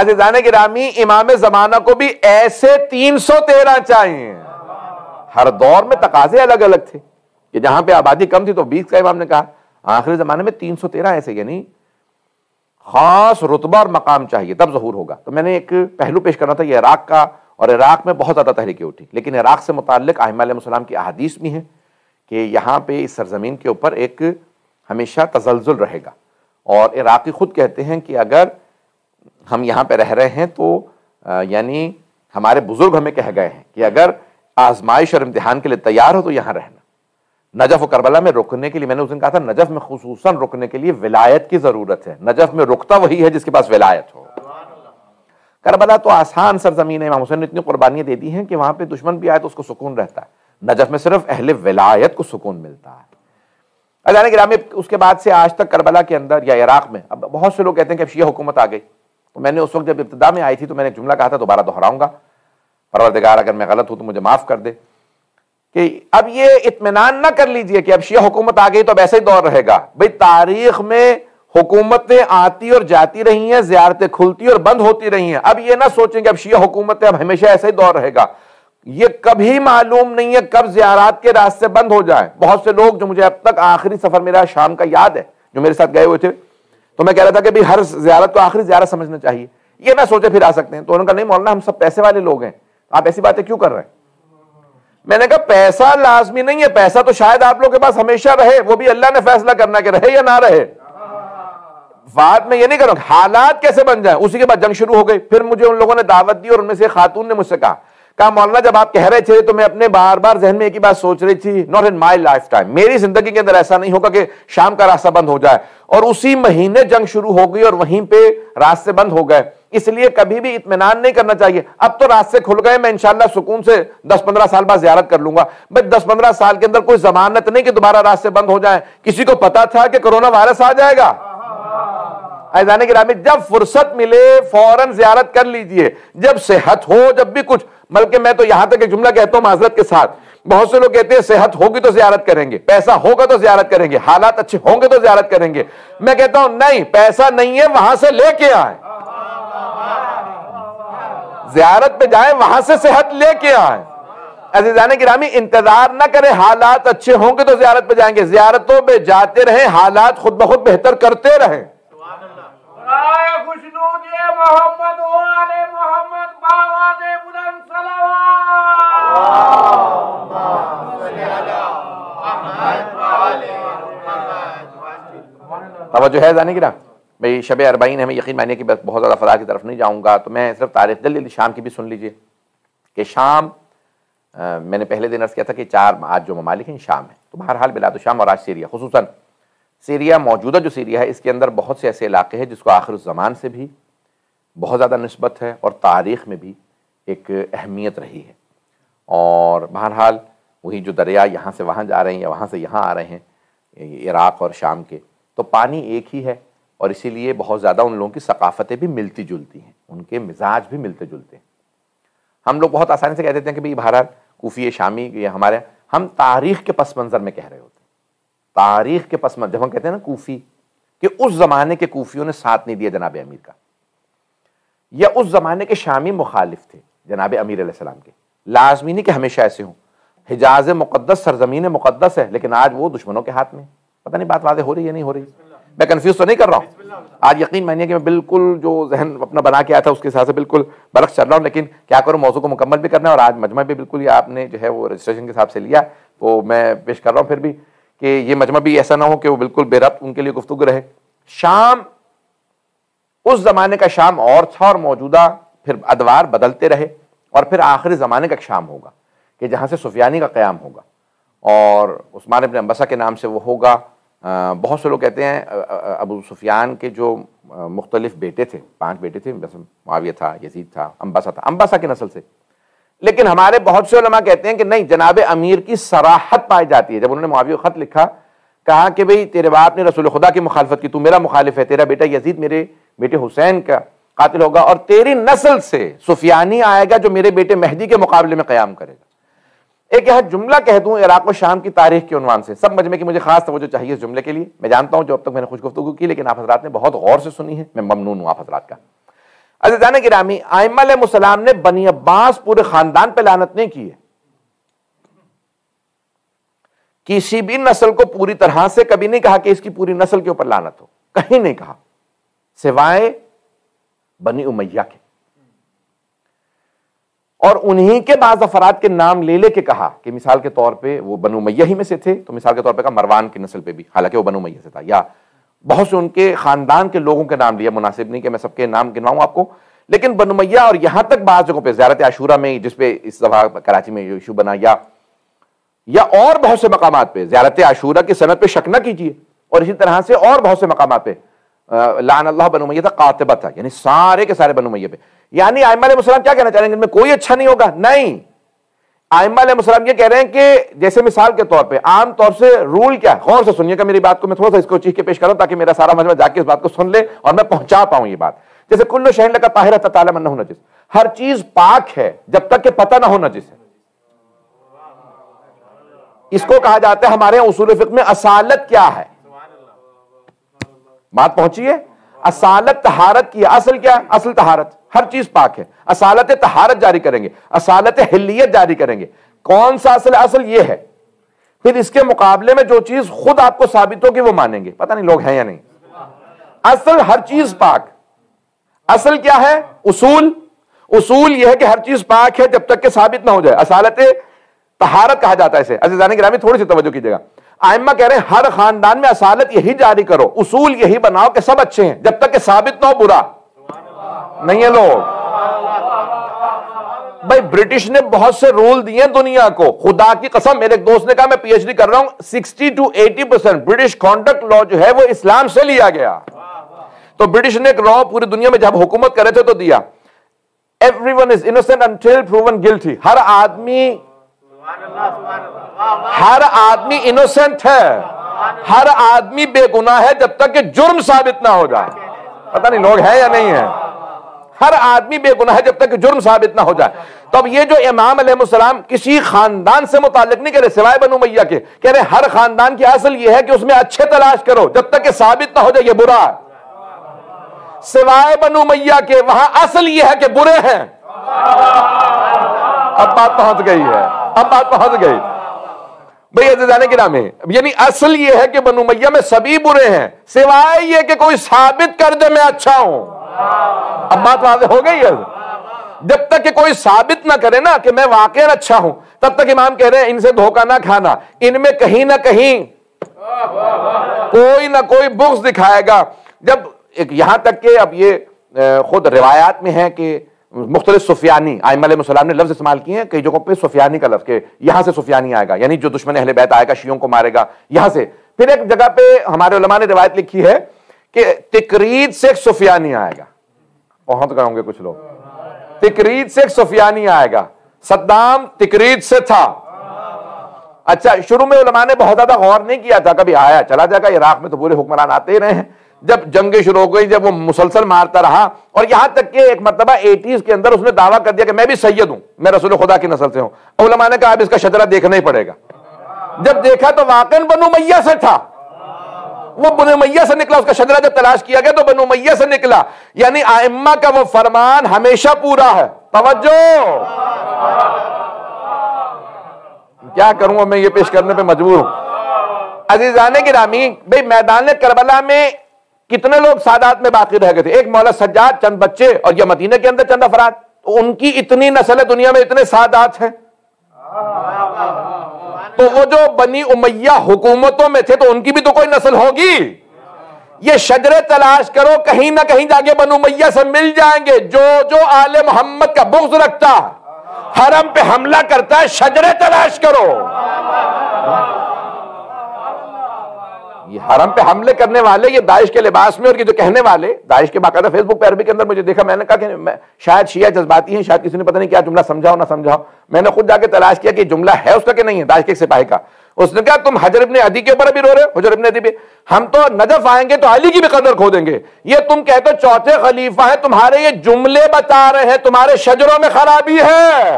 عزیزان گرامی، امام زمانہ کو بھی ایسے 313 چاہیے. ہر دور میں تقاضے الگ الگ تھے کہ جہاں پہ آبادی کم تھی تو 20 کا امام نے کہا. آخری زمانے میں 313 ایسے، یعنی خاص رتبہ اور مقام چاہیے تب ظہور ہوگا. تو میں نے ایک پہلو پیش کرنا تھا یہ عراق کا، اور عراق میں بہت زیادہ تحریکیں اٹھی، لیکن عراق سے متعلق ائمہ علیہ السلام کی احادیث بھی ہیں کہ یہاں پہ اس سرزمین کے اوپر ایک ہمیشہ تزلزل رہے گا. اور عراقی خود کہتے ہیں کہ اگر ہم یہاں پہ رہ رہے ہیں تو یعنی ہمارے بزرگ ہمیں کہہ گئے ہیں کہ اگر آزمائش اور امتحان کے لیے تیار ہو تو یہاں رہنا. نجف و کربلا میں رکنے کے لیے، میں نے اس دن کہا تھا نجف میں خصوصاً رکنے کے لیے ولایت کی ضرورت ہے. نجف میں رکتا وہی ہے جس کے پاس ولایت ہو. کربلا تو آسان سرزمین ہے، امام حسین نے اتنی قربانیاں دے دی ہیں کہ وہاں پہ دشمن بھی آئے تو اس کو سکون رہتا ہے. نجف میں صرف اہل ولایت کو سکون ملتا ہے. عزیزان گرامی، اس کے بعد سے آج تک کربلا کے اندر یا عراق میں اب بہت سے لوگ کہتے ہیں کہ اب شیعہ حکومت آ گئی. تو میں نے اس وقت جب ابتدا میں آئی تھی تو میں نے ایک جملہ کہا تھا، دوبارہ دہراؤں گا، پروردگار اگر میں غلط ہوں تو مجھے معاف کر دے، کہ اب یہ اطمینان نہ کر لیجئے کہ اب شیعہ حکومت آ گئی تو اب ایسا ہی دور رہے گا. بھئی تاریخ میں حکومتیں آتی اور جاتی رہی ہیں، زیارتیں کھلتی اور بند ہوتی رہی ہیں. اب یہ نہ سوچیں کہ اب شیعہ حکومت ہے اب ہمیشہ ایسا ہی دور رہے گا. یہ کبھی معلوم نہیں ہے کب زیارات کے راستے بند ہو جائیں. بہت سے لوگ جو مجھے اب تک آخری سفر میرا شام کا یاد ہے جو میرے ساتھ گئے ہوئے تھے، تو میں کہہ رہا تھا کہ بھی ہر زیارت کو آخری زیارت سمجھنا چاہیے، یہ نہ سوچے پھر آ سکتے ہیں. تو انہوں نے کہا نہیں مولانا ہم سب پیسے والے لوگ ہیں، آپ ایسی باتیں کیوں کر رہے ہیں. میں نے کہا پیسہ لازمی نہیں ہے، پیسہ تو شاید آپ لوگوں کے پاس ہمیشہ رہے، وہ بھی اللہ نے فیصلہ کرنا کہ رہے یا نہ رہے. بات میں یہ نہیں کروں حالات کیسے بن جائیں. اسی کے بعد جنگ شروع ہو گئی. پھر مجھے ان لوگوں نے دعوت دی اور ان میں سے خاتون نے مجھ سے کہا مولانا جب آپ کہہ رہے تھے تو میں اپنے بار بار ذہن میں ایک ہی بات سوچ رہی تھی، not in my life time, میری زندگی کے اندر ایسا نہیں ہوگا کہ شام کا راستہ بند ہو جائے. اور اسی مہینے جنگ شروع ہو گئی اور وہیں پہ راستے بند ہو گئے. اس لیے کبھی بھی اطمینان نہیں کرنا چاہیے. اب تو راستے کھل گئے، میں انشاءاللہ سکون سے 10-15 سال بعد زیارت کر لوں گا. بھئی 10-15 سال کے اندر کوئی ضمانت نہیں کہ دوبارہ راستے بند ہو جائیں. کسی کو پتا تھا کہ کرونا وائرس آ جائے گا؟ عزیزان گرامی، جب فرصت ملے فوراً زیارت کر لیجئے، جب صحت ہو، جب بھی کچھ. بلکہ میں تو یہاں تک ایک جملہ کہتا ہوں معذرت کے ساتھ، بہت سے لوگ کہتے ہیں صحت ہوگی تو زیارت کریں گے، پیسہ ہوگا تو زیارت کریں گے، حالات اچھے ہوں گے تو زیارت کریں گے. میں کہتا ہوں نہیں، پیسہ نہیں ہے وہاں سے لے کے آئیں، زیارت پہ جائیں وہاں سے صحت لے کے آئیں. عزیزان گرامی انتظار نہ کرے حالات اچھے ہوں گے تو زیارت پہ جائیں گے، زیارتوں پہ جاتے رہیں، حالات خود بخود بہتر کرتے رہیں۔ خوشنود محمد و آل محمد باواز بلند صلوات۔ توجہ ہے زانی گرامی، بھئی شب اربعین ہمیں یقین مانیے کہ بس بہت زیادہ فضا کی طرف نہیں جاؤں گا، تو میں صرف تاریخ جلدی شام کی بھی سن لیجئے کہ شام، میں نے پہلے دن عرض کیا تھا کہ 4 آج جو ممالک ہیں شام ہے، تو بہرحال بلاد الشام اور آج سیریا، خصوصاً سیریا، موجودہ جو سیریا ہے اس کے اندر بہت سے ایسے علاقے ہیں جس کو آخر الزمان سے بھی بہت زیادہ نسبت ہے اور تاریخ میں بھی ایک اہمیت رہی ہے، اور بہرحال وہی جو دریا یہاں سے وہاں جا رہے ہیں یا وہاں سے یہاں آ رہے ہیں عراق اور شام کے، تو پانی ایک ہی ہے، اور اسی لیے بہت زیادہ ان لوگوں کی ثقافتیں بھی ملتی جلتی ہیں، ان کے مزاج بھی ملتے جلتے ہیں۔ ہم لوگ بہت آسانی سے کہہ دیتے ہیں کہ بھئی بہرحال کوفی شامی یہ ہمارے، ہم تاریخ کے پس منظر میں کہہ رہے ہوتے ہیں، تاریخ کے پس منظر، جب ہم کہتے ہیں نا کوفی، کہ اس زمانے کے کوفیوں نے ساتھ نہیں دیا جناب امیر کا، یا اس زمانے کے شامی مخالف تھے جناب امیر علیہ السلام کے، لازمی نہیں کہ ہمیشہ ایسے ہوں۔ حجاز مقدس سرزمین مقدس ہے، لیکن آج وہ دشمنوں کے ہاتھ میں، پتہ نہیں بات واضح ہو رہی ہے نہیں ہو رہی، میں کنفیوز تو نہیں کر رہا ہوں؟ آج یقین مانیے کہ میں بالکل جو ذہن اپنا بنا کے آیا تھا اس کے حساب سے بالکل برعکس چل رہا ہوں، لیکن کیا کروں، موضوع کو مکمل بھی کرنا ہے، اور آج مجمع بھی بالکل یہ آپ نے جو ہے وہ رجسٹریشن کے حساب سے لیا، تو میں پیش کر رہا ہوں پھر بھی کہ یہ مجمع بھی ایسا نہ ہو کہ وہ بالکل بے ربط ان کے لیے گفتگو رہے۔ شام اس زمانے کا شام اور تھا، اور موجودہ پھر ادوار بدلتے رہے، اور پھر آخری زمانے کا شام ہوگا کہ جہاں سے سفیانی کا قیام ہوگا، اور عثمان بن عنبسہ کے نام سے وہ ہوگا۔ بہت سے لوگ کہتے ہیں ابو سفیان کے جو مختلف بیٹے تھے، 5 بیٹے تھے، جیسے معاویہ تھا، یزید تھا، عنبسہ تھا، عنبسہ کی نسل سے، لیکن ہمارے بہت سے علماء کہتے ہیں کہ نہیں، جناب امیر کی صراحت پائی جاتی ہے جب انہوں نے معاویہ کو خط لکھا، کہا کہ بھئی تیرے باپ نے رسول خدا کی مخالفت کی، تو میرا مخالف ہے، تیرا بیٹا یزید میرے بیٹے حسین کا قاتل ہوگا، اور تیری نسل سے سفیانی آئے گا جو میرے بیٹے مہدی کے مقابلے میں قیام کرے گا۔ ایک یہاں جملہ کہہ دوں عراق و شام کی تاریخ کے عنوان سے، سب مجمع کی مجھے خاص توجہ چاہیے اس جملے کے لیے، میں جانتا ہوں جو اب تک میں نے خوش گفتگو کی لیکن آپ حضرات نے بہت غور سے سنی ہے، میں ممنون ہوں آپ حضرات کا۔ عزیزان گرامی، ائمہ علیہ السلام نے بنی عباس پورے خاندان پہ لعنت نہیں کی ہے، کسی بھی نسل کو پوری طرح سے کبھی نہیں کہا کہ اس کی پوری نسل کے اوپر لعنت ہو، کہیں نہیں کہا، سوائے بنی امیہ کے، اور انہی کے بعض افراد کے نام لے لے کے کہا کہ مثال کے طور پہ وہ بنو امیہ ہی میں سے تھے، تو مثال کے طور پہ کہا مروان کی نسل پہ بھی، حالانکہ وہ بنو امیہ سے تھا، یا بہت سے ان کے خاندان کے لوگوں کے نام لیا، مناسب نہیں کہ میں سب کے نام گنواؤں آپ کو، لیکن بنو امیہ، اور یہاں تک بعض جگہوں پہ زیارت عاشورہ میں جس پہ اس دفعہ کراچی میں ایشو بنا، یا اور بہت سے مقامات پہ زیارت عاشورہ کی سند پہ شک نہ کیجیے، اور اسی طرح سے اور بہت سے مقامات پہ لعن اللہ بنو امیہ قاطبہ تھا، یعنی سارے کے سارے بنو امیہ پہ۔ یعنی ائمہ علیہ السلام کیا کہنا چاہ رہے ہیں، ان میں کوئی اچھا نہیں ہوگا؟ نہیں، ائمہ علیہ السلام یہ کہہ رہے ہیں کہ جیسے مثال کے طور پہ عام طور سے رول کیا ہے، غور سے سنیے گا میری بات کو، میں تھوڑا سا اس کو چیخ کے پیش کروں تاکہ میرا سارا مجمع جا کے اس بات کو سن لے اور میں پہنچا پاؤں یہ بات۔ جیسے کل شیء لک طاہر حتی تعلم انہ نجس، ہر چیز پاک ہے جب تک کہ پتہ نہ ہو نجس ہے۔ اس کو کہا جاتا ہے ہمارے اصول فقہ میں اصالت کیا ہے، بات پہنچی ہے؟ اصالت طہارت کی، اصل کیا ہے؟ اصل طہارت، ہر چیز پاک ہے، اصالت طہارت جاری کریں گے، اصالت حلیت جاری کریں گے۔ کون سا اصل ہے؟ اصل یہ ہے، پھر اس کے مقابلے میں جو چیز خود آپ کو ثابت ہوگی وہ مانیں گے، پتہ نہیں لوگ ہیں یا نہیں۔ اصل ہر چیز پاک، اصل کیا ہے؟ اصول، اصول یہ ہے کہ ہر چیز پاک ہے جب تک کہ ثابت نہ ہو جائے، اصالت طہارت کہا جاتا ہے اسے۔ عزیزان گرامی تھوڑی سی توجہ کیجیے گا، ائمہ کہہ رہے ہیں ہر خاندان میں اصالت یہی جاری کرو، اصول یہی بناؤ کہ سب اچھے ہیں جب تک کہ ثابت نہ ہو برا نہیں ہے۔ لوگ بھائی برٹش نے بہت سے رول دیے دنیا کو، خدا کی قسم، میرے ایک دوست نے کہا میں پی ایچ ڈی کر رہا ہوں، 60 to 80% برٹش کانڈکٹ لا جو ہے وہ اسلام سے لیا گیا۔ تو برٹش نے ایک لا پوری دنیا میں جب حکومت کرے تھے تو دیا، everyone is innocent until proven guilty، ہر آدمی انوسنٹ ہے، ہر آدمی بے گناہ ہے جب تک کہ جرم ثابت نہ ہو جائے۔ پتہ نہیں لوگ ہیں یا نہیں ہیں، ہر آدمی بے گناہ ہے جب تک کہ جرم ثابت نہ ہو جائے۔ تو اب یہ جو امام علیہ السلام کسی خاندان سے متعلق نہیں کہہ رہے سوائے بنو امیہ کے، کہہ رہے ہر خاندان کی اصل یہ ہے کہ اس میں اچھے تلاش کرو جب تک کہ ثابت نہ ہو جائے یہ برا ہے، سوائے بنو امیہ کے وہاں اصل یہ ہے کہ برے ہیں۔ اب بات پہنچ گئی ہے، اب بات پہنچ گئی بھئی عزیزان گرامی۔ یعنی اصل یہ ہے کہ بنو امیہ میں سبھی برے ہیں سوائے یہ کہ کوئی ثابت کر دے میں اچھا ہوں۔ اب بات واضح ہو گئی ہے۔ جب تک کہ کوئی ثابت نہ کرے نا کہ میں واقعی اچھا ہوں، تب تک امام کہہ رہے ہیں ان سے دھوکہ نہ کھانا، ان میں کہیں نہ کہیں کوئی نہ کوئی بغض دکھائے گا۔ جب یہاں تک کہ اب یہ خود روایات میں ہے کہ مختلف سفیانی ائمہ علیہم السلام نے لفظ استعمال کیے ہیں، کئی جگہوں پہ سفیانی کا لفظ کہ یہاں سے سفیانی آئے گا، یعنی جو دشمن اہل بیت آئے گا شیعوں کو مارے گا یہاں سے۔ پھر ایک جگہ پہ ہمارے علماء نے روایت لکھی ہے کہ تکرید سے ایک سفیانی آئے گا، پہنچ گئے ہوں گے کچھ لوگ، تکرید سے ایک سفیانی آئے گا، صدام تکرید سے تھا۔ اچھا شروع میں علماء نے بہت زیادہ غور نہیں کیا تھا، کبھی آیا چلا جائے گا، عراق میں تو پورے حکمران آتے ہی رہے ہیں۔ جب جنگیں شروع ہو گئی، جب وہ مسلسل مارتا رہا، اور یہاں تک کہ ایک مرتبہ 80s کے اندر اس نے دعویٰ کر دیا کہ میں بھی سید ہوں، میں رسول خدا کی نسل سے ہوں۔ علماء نے کہا اب اس کا شجرہ دیکھنا ہی پڑے گا۔ جب دیکھا تو واقعاً بنو امیہ سے تھا، وہ بنو امیہ سے نکلا، اس کا شجرہ جب تلاش کیا گیا تو بنو امیہ سے نکلا۔ یعنی ائمہ کا وہ فرمان ہمیشہ پورا ہے۔ توجہ، کیا کروں میں یہ پیش کرنے پہ مجبور ہوں۔ عزیزان گرامی، بھئی میدان کربلا میں کتنے لوگ سادات میں باقی رہ گئے تھے؟ ایک مولا سجاد، چند بچے، اور یہ مدینہ کے اندر چند افراد، ان کی اتنی نسل ہے، دنیا میں اتنے سادات ہیں۔ تو وہ جو بنی امیہ حکومتوں میں تھے تو ان کی بھی تو کوئی نسل ہوگی۔ یہ شجرے تلاش کرو، کہیں نہ کہیں جا کے بنو امیہ سے مل جائیں گے۔ جو آل محمد کا بغض رکھتا، حرم پہ حملہ کرتا ہے، شجرے تلاش کرو۔ یہ حرم پہ حملے کرنے والے، یہ داعش کے لباس میں، اور یہ جو کہنے والے داعش کے باقاعدہ فیس بک پہ عربی کے اندر مجھے دیکھا، میں نے کہا کہ شاید شیعہ جذباتی ہیں، شاید کسی نے پتہ نہیں کیا جملہ سمجھاؤ نہ سمجھاؤ، میں نے خود جا کے تلاش کیا کہ جملہ ہے اس کا کہ نہیں ہے، داعش کے ایک سپاہی کا۔ اس نے کہا تم حجر ابن عدی کے اوپر ابھی رو رہے ہو، حجر ابن عدی پہ ہم تو نجف آئیں گے تو علی کی بھی قدر کھو دیں گے، یہ تم کہتے ہو چوتھے خلیفہ ہیں، تمہارے یہ جملے بتا رہے ہیں تمہارے شجروں میں خرابی ہے۔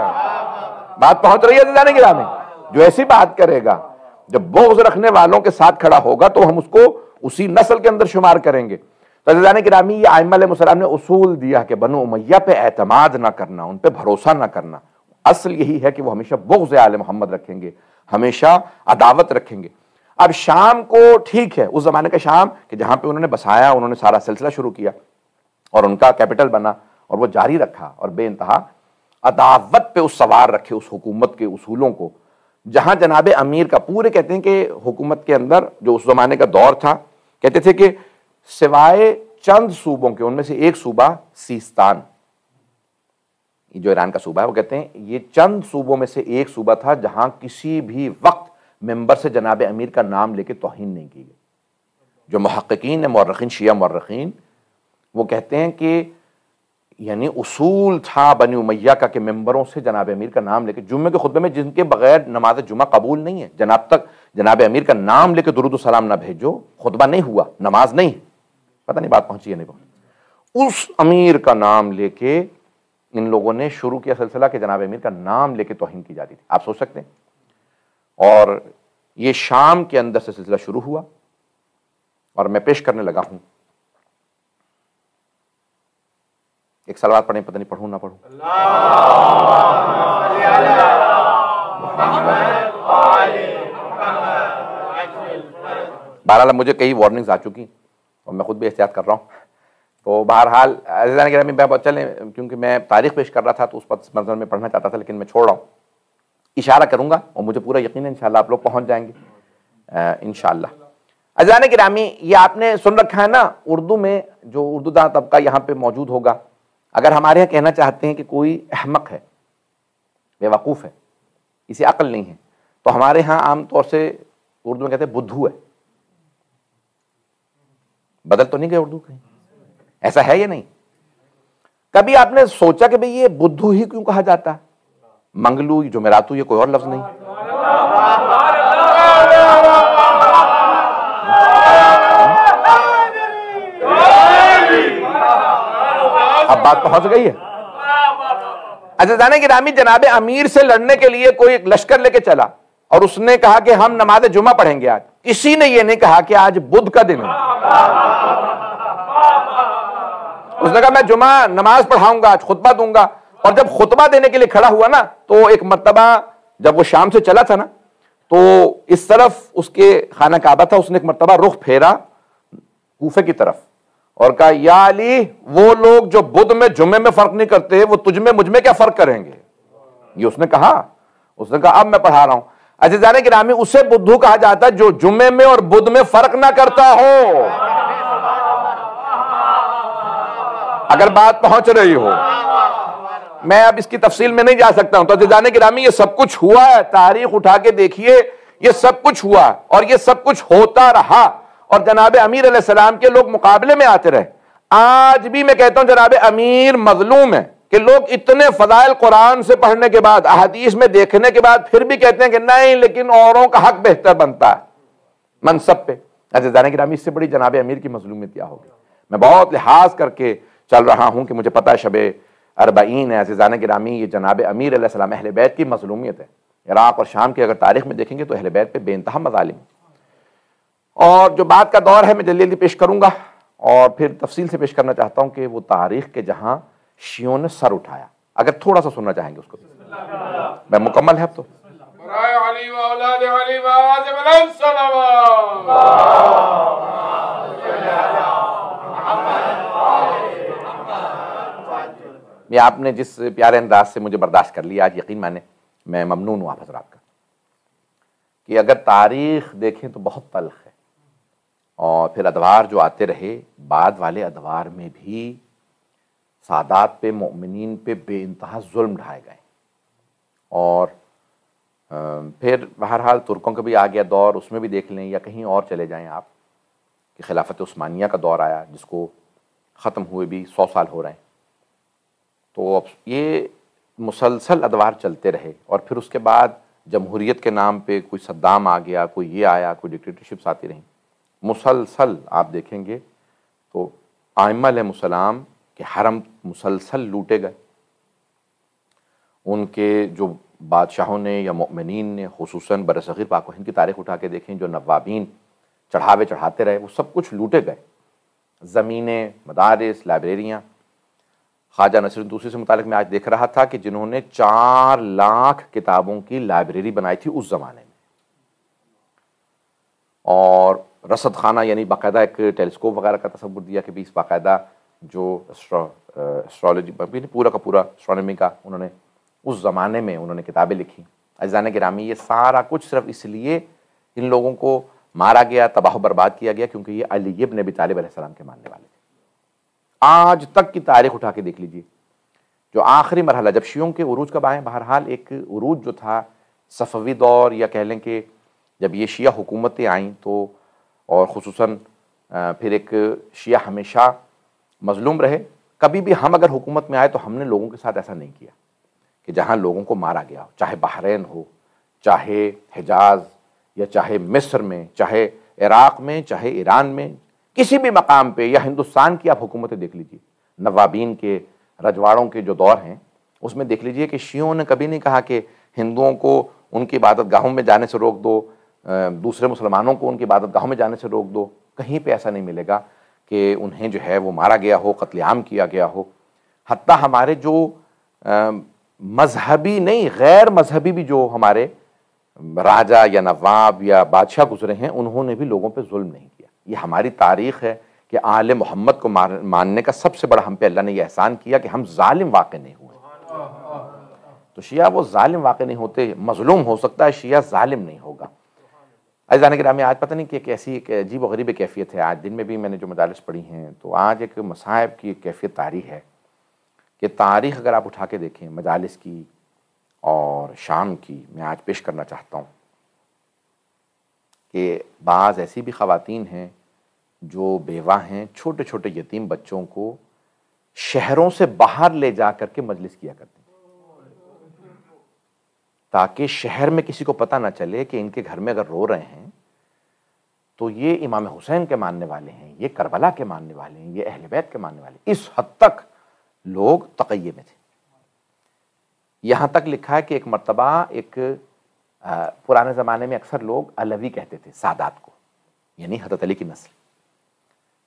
بات پہنچ رہی ہے عزیزان گرامی؟ جو ایسی بات کرے گا، جب بغض رکھنے والوں کے ساتھ کھڑا ہوگا تو ہم اس کو اسی نسل کے اندر شمار کریں گے۔ تو عزیزان گرامی، یہ ائمہ علیہم السلام نے اصول دیا کہ بنو امیہ پہ اعتماد نہ کرنا، ان پہ بھروسہ نہ کرنا۔ اصل یہی ہے کہ وہ ہمیشہ بغض آل محمد رکھیں گے، ہمیشہ عداوت رکھیں گے۔ اب شام کو ٹھیک ہے، اس زمانے کا شام کہ جہاں پہ انہوں نے بسایا، انہوں نے سارا سلسلہ شروع کیا اور ان کا کیپٹل بنا، اور وہ جاری رکھا اور بے انتہا عداوت پہ اس سوار رکھے اس حکومت کے اصولوں کو۔ جہاں جناب امیر کا پورے کہتے ہیں کہ حکومت کے اندر جو اس زمانے کا دور تھا، کہتے تھے کہ سوائے چند صوبوں کے، ان میں سے ایک صوبہ سیستان، جو ایران کا صوبہ ہے، وہ کہتے ہیں یہ چند صوبوں میں سے ایک صوبہ تھا جہاں کسی بھی وقت ممبر سے جناب امیر کا نام لے کے توہین نہیں کی گئی۔ جو محققین ہیں، مورخین، شیعہ مورخین، وہ کہتے ہیں کہ یعنی اصول تھا بنی امیہ کا کہ ممبروں سے جناب امیر کا نام لے کے جمعے کے خطبے میں، جن کے بغیر نماز جمعہ قبول نہیں ہے، جناب امیر کا نام لے کے درود و سلام نہ بھیجو، خطبہ نہیں ہوا، نماز نہیں۔ پتہ نہیں بات پہنچی ہے نہیں پہنچی۔ اس امیر کا نام لے کے ان لوگوں نے شروع کیا سلسلہ کہ جناب امیر کا نام لے کے توہین کی جاتی تھی، آپ سوچ سکتے ہیں۔ اور یہ شام کے اندر سے سلسلہ شروع ہوا، اور میں پیش کرنے لگا ہوں ایک صلوات پڑھیں، پتہ نہیں پڑھوں نہ پڑھوں۔ بہرحال مجھے کئی وارننگز آ چکی اور میں خود بھی احتیاط کر رہا ہوں، تو بہرحال عزیزان گرامی چلیں، کیونکہ میں تاریخ پیش کر رہا تھا تو اس پس منظر میں پڑھنا چاہتا تھا، لیکن میں چھوڑ رہا ہوں، اشارہ کروں گا اور مجھے پورا یقین ہے انشاءاللہ آپ لوگ پہنچ جائیں گے انشاءاللہ۔ عزیزان گرامی، یہ آپ نے سن رکھا ہے نا، اردو میں جو اردو داں طبقہ یہاں پہ موجود ہوگا، اگر ہمارے یہاں کہنا چاہتے ہیں کہ کوئی احمق ہے، بے وقوف ہے، اسے عقل نہیں ہے، تو ہمارے ہاں عام طور سے اردو میں کہتے ہیں بدھو ہے۔ بدل تو نہیں گئے اردو کہیں؟ ایسا ہے یا نہیں؟ کبھی آپ نے سوچا کہ بھئی یہ بدھو ہی کیوں کہا جاتا ہے؟ منگلو، جمعراتو، یہ کوئی اور لفظ نہیں؟ اب بات پہنچ گئی ہے۔ عزیزان گرامی، جناب امیر سے لڑنے کے لیے کوئی ایک لشکر لے کے چلا اور اس نے کہا کہ ہم نماز جمعہ پڑھیں گے آج، کسی نے یہ نہیں کہا کہ آج بدھ کا دن ہے۔ اس نے کہا میں جمعہ نماز پڑھاؤں گا، آج خطبہ دوں گا، اور جب خطبہ دینے کے لیے کھڑا ہوا نا تو ایک مرتبہ جب وہ شام سے چلا تھا نا تو اس طرف اس کے خانہ کعبہ تھا، اس نے ایک مرتبہ رخ پھیرا کوفے کی طرف اور کہا یا علی وہ لوگ جو بدھ میں جمعے میں فرق نہیں کرتے وہ تجھ میں مجھ میں کیا فرق کریں گے، یہ اس نے کہا اب میں پڑھا رہا ہوں۔ عزیزان گرامی اسے بدھو کہا جاتا ہے جو جمعے میں اور بدھ میں فرق نہ کرتا ہو، اگر بات پہنچ رہی ہو۔ میں اب اس کی تفصیل میں نہیں جا سکتا ہوں، تو عزیزان گرامی یہ سب کچھ ہوا ہے، تاریخ اٹھا کے دیکھیے یہ سب کچھ ہوا اور یہ سب کچھ ہوتا رہا، اور جناب امیر علیہ السلام کے لوگ مقابلے میں آتے رہے۔ آج بھی میں کہتا ہوں جناب امیر مظلوم ہے کہ لوگ اتنے فضائل قرآن سے پڑھنے کے بعد، احادیث میں دیکھنے کے بعد پھر بھی کہتے ہیں کہ نہیں لیکن اوروں کا حق بہتر بنتا ہے منصب پہ۔ عزیزان گرامی اس سے بڑی جناب امیر کی مظلومیت کیا ہوگی؟ میں بہت لحاظ کر کے چل رہا ہوں کہ مجھے پتہ ہے شب اربعین ہے۔ عزیزان گرامی یہ جناب امیر علیہ السلام اہل بیت کی مظلومیت ہے۔ عراق اور شام کی اگر تاریخ میں دیکھیں گے تو اہل بیت پہ بے انتہا مظالم، اور جو بات کا دور ہے میں جلدی جلدی پیش کروں گا اور پھر تفصیل سے پیش کرنا چاہتا ہوں کہ وہ تاریخ کے جہاں شیعوں نے سر اٹھایا، اگر تھوڑا سا سننا چاہیں گے اس کو میں مکمل ہے اب تو۔ برائے علی و اولاد علی و آواز بلند صلوات۔ یہ آپ نے جس پیارے انداز سے مجھے برداشت کر لیا آج، یقین مانے میں ممنون ہوں آپ حضرات کا، کہ اگر تاریخ دیکھیں تو بہت تلخ ہے، اور پھر ادوار جو آتے رہے بعد والے ادوار میں بھی سادات پہ مؤمنین پہ بے انتہا ظلم ڈھائے گئے، اور پھر بہرحال ترکوں کا بھی آ گیا دور، اس میں بھی دیکھ لیں یا کہیں اور چلے جائیں آپ کہ خلافت عثمانیہ کا دور آیا جس کو ختم ہوئے بھی 100 سال ہو رہے ہیں۔ تو اب یہ مسلسل ادوار چلتے رہے، اور پھر اس کے بعد جمہوریت کے نام پہ کوئی صدام آ گیا، کوئی یہ آیا، کوئی ڈکٹیٹرشپس آتی رہیں، مسلسل آپ دیکھیں گے تو ائمہ علیہم السلام کے حرم مسلسل لوٹے گئے، ان کے جو بادشاہوں نے یا مؤمنین نے خصوصاً برصغیر پاک و ہند کی تاریخ اٹھا کے دیکھیں، جو نوابین چڑھاوے چڑھاتے رہے وہ سب کچھ لوٹے گئے، زمینیں، مدارس، لائبریریاں۔ خواجہ نصیرالدین طوسی سے متعلق میں آج دیکھ رہا تھا کہ جنہوں نے 4 لاکھ کتابوں کی لائبریری بنائی تھی اس زمانے میں، اور رصد خانہ یعنی باقاعدہ ایک ٹیلیسکوپ وغیرہ کا تصور دیا کہ بھی اس باقاعدہ جو اسٹرالوجی پورا کا پورا اسٹرانومی کا انہوں نے اس زمانے میں انہوں نے کتابیں لکھی۔ عزیزان گرامی یہ سارا کچھ صرف اس لیے ان لوگوں کو مارا گیا، تباہ و برباد کیا گیا کیونکہ یہ علی ابن ابی طالب علیہ السلام کے ماننے والے تھے۔ آج تک کی تاریخ اٹھا کے دیکھ لیجئے، جو آخری مرحلہ جب شیعوں کے عروج کب آئے، بہرحال ایک عروج جو تھا صفوی دور، یا کہہ لیں کہ جب یہ شیعہ حکومتیں آئیں تو، اور خصوصاً پھر ایک شیعہ ہمیشہ مظلوم رہے۔ کبھی بھی ہم اگر حکومت میں آئے تو ہم نے لوگوں کے ساتھ ایسا نہیں کیا کہ جہاں لوگوں کو مارا گیا ہو، چاہے بحرین ہو، چاہے حجاز، یا چاہے مصر میں، چاہے عراق میں، چاہے ایران میں، کسی بھی مقام پہ، یا ہندوستان کی آپ حکومتیں دیکھ لیجئے، نوابین کے، رجواڑوں کے جو دور ہیں اس میں دیکھ لیجئے کہ شیعوں نے کبھی نہیں کہا کہ ہندوؤں کو ان کی عبادت گاہوں میں جانے سے روک دو، دوسرے مسلمانوں کو ان کی عبادت گاہوں میں جانے سے روک دو۔ کہیں پہ ایسا نہیں ملے گا کہ انہیں جو ہے وہ مارا گیا ہو، قتل عام کیا گیا ہو۔ حتیٰ ہمارے جو مذہبی نہیں، غیر مذہبی بھی جو ہمارے راجہ یا نواب یا بادشاہ گزرے ہیں، انہوں نے بھی لوگوں پہ ظلم نہیں کیا۔ یہ ہماری تاریخ ہے کہ آل محمد کو ماننے کا سب سے بڑا ہم پہ اللہ نے یہ احسان کیا کہ ہم ظالم واقع نہیں ہوئے۔ تو شیعہ وہ ظالم واقع نہیں ہوتے، مظلوم ہو سکتا ہے، شیعہ ظالم نہیں ہوگا۔ عزیزان گرامی آج پتہ نہیں کہ کیسی ایک عجیب و غریب کیفیت ہے، آج دن میں بھی میں نے جو مجالس پڑھی ہیں تو آج ایک مصائب کی ایک کیفیت طاری ہے کہ تاریخ اگر آپ اٹھا کے دیکھیں مجالس کی اور شام کی، میں آج پیش کرنا چاہتا ہوں کہ بعض ایسی بھی خواتین ہیں جو بیوہ ہیں، چھوٹے چھوٹے یتیم بچوں کو شہروں سے باہر لے جا کر کے مجلس کیا کرتے ہیں تاکہ شہر میں کسی کو پتہ نہ چلے کہ ان کے گھر میں اگر رو رہے ہیں تو یہ امام حسین کے ماننے والے ہیں، یہ کربلا کے ماننے والے ہیں، یہ اہل بیت کے ماننے والے ہیں۔ اس حد تک لوگ تقیے میں تھے۔ یہاں تک لکھا ہے کہ ایک مرتبہ ایک پرانے زمانے میں اکثر لوگ علوی کہتے تھے سادات کو، یعنی حضرت علی کی نسل،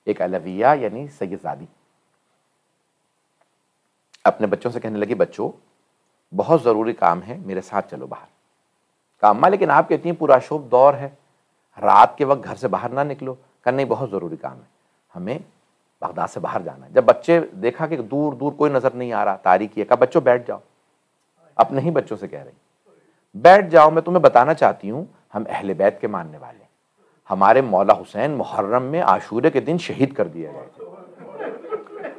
ایک علویہ یعنی سید زادی۔ اپنے بچوں سے کہنے لگی بچوں بہت ضروری کام ہے میرے ساتھ چلو باہر. کہا اماں لیکن آپ کے اتنی پرآشوب دور ہے رات کے وقت گھر سے باہر نہ نکلو. کہا نہیں بہت ضروری کام ہے ہمیں بغداد سے باہر جانا ہے. جب بچے دیکھا کہ دور دور کوئی نظر نہیں آ رہا تاریکی ہے کہا بچوں بیٹھ جاؤ. اپنے ہی بچوں سے کہہ رہی بیٹھ جاؤ میں تمہیں بتانا چاہتی ہوں ہم اہل بیت کے ماننے والے ہیں. ہمارے مولا حسین محرم میں عاشورے کے دن شہید کر دیے گئے تھے.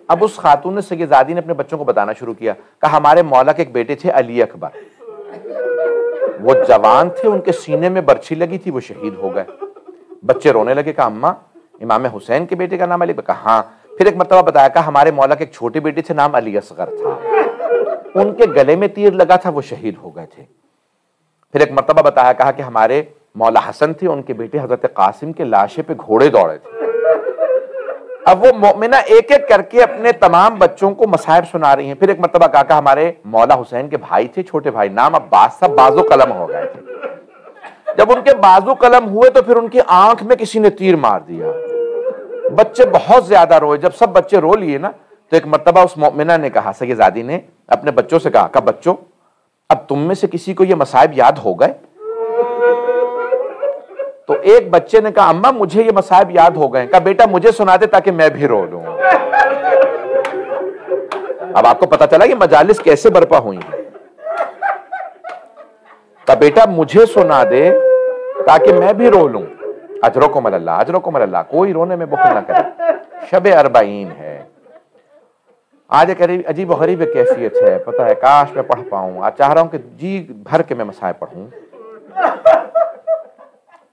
اب اس خاتون سیدزادی نے اپنے بچوں کو بتانا شروع کیا. کہا ہمارے مولا کے ایک بیٹے تھے علی اکبر وہ جوان تھے ان کے سینے میں برچھی لگی تھی وہ شہید ہو گئے. بچے رونے لگے. کہا اماں امام حسین کے بیٹے کا نام علی؟ کہا ہاں. پھر ایک مرتبہ بتایا کہ ہمارے مولا کے ایک چھوٹے بیٹے تھے نام علی اصغر تھا ان کے گلے میں تیر لگا تھا وہ شہید ہو گئے تھے. پھر ایک مرتبہ بتایا کہا کہ ہمارے مولا حسن تھے ان کے بیٹے حضرت قاسم کے لاشے پہ گھوڑے دوڑے تھے. اب وہ مومنہ ایک ایک کر کے اپنے تمام بچوں کو مصائب سنا رہی ہیں. پھر ایک مرتبہ کہا کہ ہمارے مولا حسین کے بھائی تھے چھوٹے بھائی نام عباس صاحب بازو قلم ہو گئے تھے. جب ان کے بازو قلم ہوئے تو پھر ان کی آنکھ میں کسی نے تیر مار دیا. بچے بہت زیادہ روئے. جب سب بچے رو لیے نا تو ایک مرتبہ اس مومنہ نے کہا سیدزادی نے اپنے بچوں سے کہا کہ بچوں اب تم میں سے کسی کو یہ مصائب یاد ہو گئے؟ تو ایک بچے نے کہا اماں مجھے یہ مصائب یاد ہو گئے. کہا بیٹا مجھے سنا دے تاکہ میں بھی رو لوں. اب آپ کو پتا چلا یہ مجالس کیسے برپا ہوئی ہیں. کہا بیٹا مجھے سنا دے تاکہ میں بھی رو لوں. اجرکم اللہ اجرکم اللہ. کوئی رونے میں بخل نہ کرے. شب 40 ہے آج ایک عجیب و غریب کیفیت ہے. پتہ ہے کاش میں پڑھ پاؤں. آج چاہ رہا ہوں کہ جی بھر کے میں مصائب پڑھوں.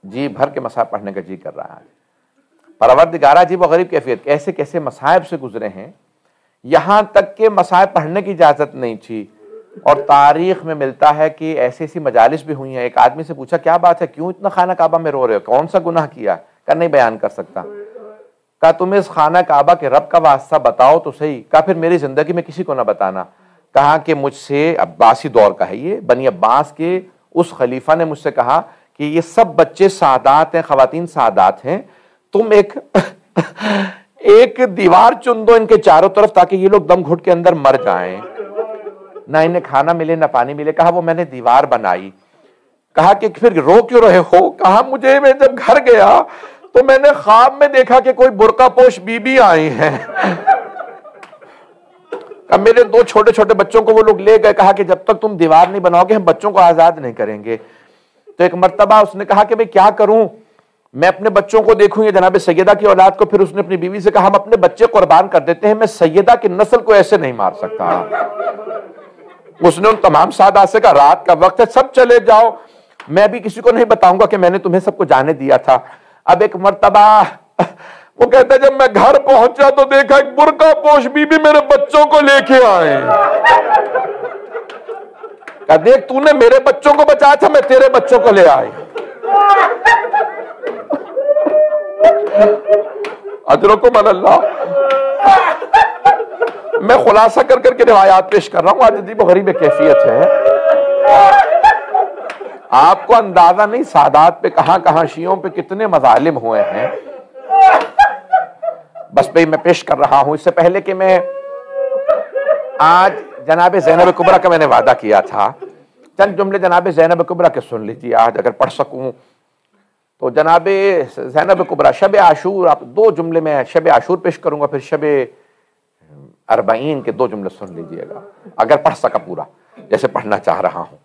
جی بھر کے مصائب پڑھنے کا جی کر رہا ہے. پروردگارہ عجیب و غریب کیفیت کیسے کیسے مصائب سے گزرے ہیں. یہاں تک کہ مصائب پڑھنے کی اجازت نہیں تھی اور تاریخ میں ملتا ہے کہ ایسی ایسی مجالس بھی ہوئی ہیں. ایک آدمی سے پوچھا کیا بات ہے کیوں اتنا خانہ کعبہ میں رو رہے ہو کون سا گناہ کیا؟ کہا نہیں بیان کر سکتا. کہا تمہیں اس خانہ کعبہ کے رب کا واسطہ بتاؤ تو صحیح. کہا پھر میری زندگی میں کسی کو نہ بتانا. کہا کہ مجھ سے عباسی دور کا ہے یہ بنی عباس کے اس خلیفہ نے مجھ سے کہا کہ یہ سب بچے سعادات ہیں خواتین سعادات ہیں تم ایک دیوار چن دو ان کے چاروں طرف تاکہ یہ لوگ دم گھٹ کے اندر مر جائیں نہ انہیں کھانا ملے نہ پانی ملے. کہا وہ میں نے دیوار بنائی. کہا کہ پھر رو کیوں رہے ہو؟ کہا مجھے میں جب گھر گیا تو میں نے خواب میں دیکھا کہ کوئی برقع پوش بی بی آئی ہیں. اب میرے 2 چھوٹے چھوٹے بچوں کو وہ لوگ لے گئے. کہا کہ جب تک تم دیوار نہیں بناؤ گے ہم بچوں کو آزاد نہیں کریں گے. تو ایک مرتبہ اس نے کہا کہ میں کیا کروں میں اپنے بچوں کو دیکھوں یہ جناب سیدہ کی اولاد کو. پھر اس نے اپنی بیوی سے کہا ہم اپنے بچے قربان کر دیتے ہیں میں سیدہ کی نسل کو ایسے نہیں مار سکتا. اس نے ان تمام سعادات سے کہا رات کا وقت ہے سب چلے جاؤ میں بھی کسی کو نہیں بتاؤں گا کہ میں نے تمہیں سب کو جانے دیا تھا. اب ایک مرتبہ وہ کہتا ہے جب میں گھر پہنچا تو دیکھا ایک برقع پوش بی بی میرے بچوں کو لے کے آئے. کہا دیکھ تو نے میرے بچوں کو بچایا تھا میں تیرے بچوں کو لے آئی. اجرکم اللہ. میں خلاصہ کر کر کے روایات پیش کر رہا ہوں. آج عجیب و غریب کیفیت ہے. آپ کو اندازہ نہیں سادات پہ کہاں کہاں شیعوں پہ کتنے مظالم ہوئے ہیں. بس بھئی میں پیش کر رہا ہوں. اس سے پہلے کہ میں آج جناب زینب کبریٰ کا میں نے وعدہ کیا تھا چند جملے جناب زینب کبریٰ کے سن لیجیے آج اگر پڑھ سکوں تو. جناب زینب کبریٰ شب عاشور آپ 2 جملے میں شب عاشور پیش کروں گا پھر شب 40 کے 2 جملے سن لیجیے گا اگر پڑھ سکا پورا جیسے پڑھنا چاہ رہا ہوں.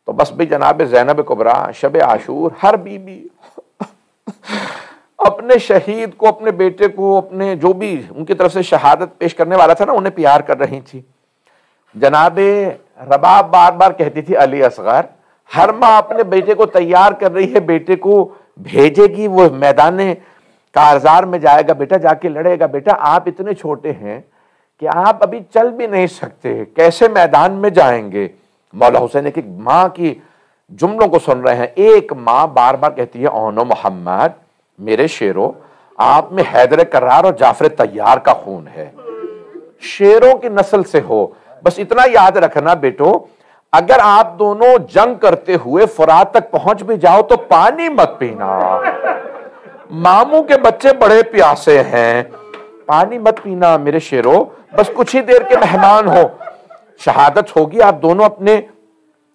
تو بس بھی جناب زینب کبریٰ شب عاشور ہر بی بی اپنے شہید کو اپنے بیٹے کو اپنے جو بھی ان کی طرف سے شہادت پیش کرنے والا تھا نا انہیں پیار کر رہی تھی. جناب رباب بار بار کہتی تھی علی اصغر. ہر ماں اپنے بیٹے کو تیار کر رہی ہے بیٹے کو بھیجے گی وہ میدان کارزار میں جائے گا بیٹا جا کے لڑے گا. بیٹا آپ اتنے چھوٹے ہیں کہ آپ ابھی چل بھی نہیں سکتے کیسے میدان میں جائیں گے. مولا حسین ایک ماں کی جملوں کو سن رہے ہیں. ایک ماں بار بار کہتی ہے اونو محمد میرے شیرو آپ میں حیدر کرار اور جعفر طیار کا خون ہے شیروں کی نسل سے ہو. بس اتنا یاد رکھنا بیٹو اگر آپ دونوں جنگ کرتے ہوئے فرات تک پہنچ بھی جاؤ تو پانی مت پینا. ماموں کے بچے بڑے پیاسے ہیں پانی مت پینا میرے شیرو، بس کچھ ہی دیر کے مہمان ہو، شہادت ہوگی آپ دونوں اپنے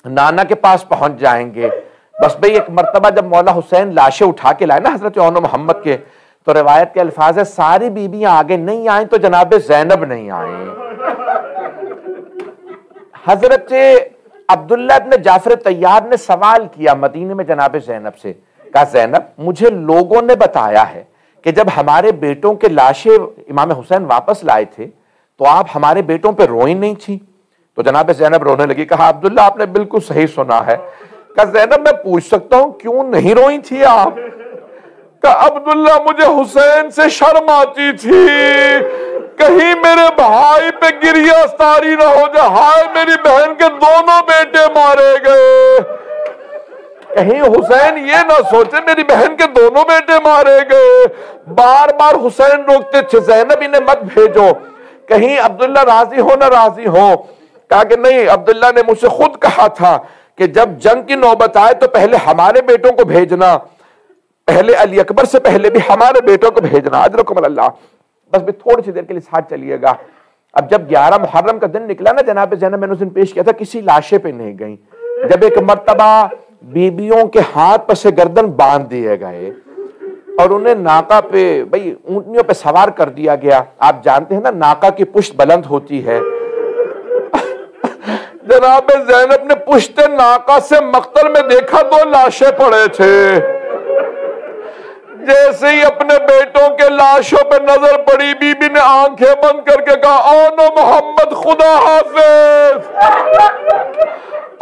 نانا کے پاس پہنچ جائیں گے۔ بس بھئی ایک مرتبہ جب مولا حسین لاشیں اٹھا کے لائے نا حضرت اون محمد کے، تو روایت کے الفاظ ہے ساری بیویاں آگے نہیں آئیں تو جناب زینب نہیں آئیں۔ حضرت عبداللہ ابن جعفر طیار نے سوال کیا مدینے میں جناب زینب سے، کہا زینب مجھے لوگوں نے بتایا ہے کہ جب ہمارے بیٹوں کے لاشیں امام حسین واپس لائے تھے تو آپ ہمارے بیٹوں پہ روئی نہیں تھی۔ تو جناب زینب رونے لگی، کہا عبداللہ آپ نے بالکل صحیح سنا ہے۔ کہا زینب میں پوچھ سکتا ہوں کیوں نہیں روئی تھی آپ؟ کہا عبداللہ مجھے حسین سے شرم آتی تھی، کہیں میرے بھائی پہ گریہ ستاری نہ ہو جائے، ہائے میری بہن کے دونوں بیٹے مارے گئے، کہیں حسین یہ نہ سوچے میری بہن کے دونوں بیٹے مارے گئے۔ بار بار حسین روکتے تھے زینب انہیں مت بھیجو، کہیں عبداللہ راضی ہو نہ راضی ہو۔ کہا کہ نہیں، عبداللہ نے مجھ سے خود کہا تھا کہ جب جنگ کی نوبت آئے تو پہلے ہمارے بیٹوں کو بھیجنا، پہلے علی اکبر سے پہلے بھی ہمارے بیٹوں کو بھیجنا، اجرکم اللہ۔ بس بھی تھوڑی سی دیر کے لیے ساتھ چلیے گا۔ اب جب 11 محرم کا دن نکلا نا جناب زینب، میں نے اس دن پیش کیا تھا، کسی لاشے پہ نہیں گئیں۔ جب ایک مرتبہ بیبیوں کے ہاتھ پر سے گردن باندھ دیے گئے اور انہیں ناکا پہ بھئی اونٹنیوں پہ سوار کر دیا گیا، آپ جانتے ہیں نا ناکا کی پشت بلند ہوتی ہے، جناب زینب نے پشت ناکا سے مقتل میں دیکھا 2 لاشیں پڑے تھے، جیسے ہی اپنے بیٹوں کے لاشوں پہ نظر پڑی بی بی نے آنکھیں بند کر کے کہا اون محمد خدا حافظ،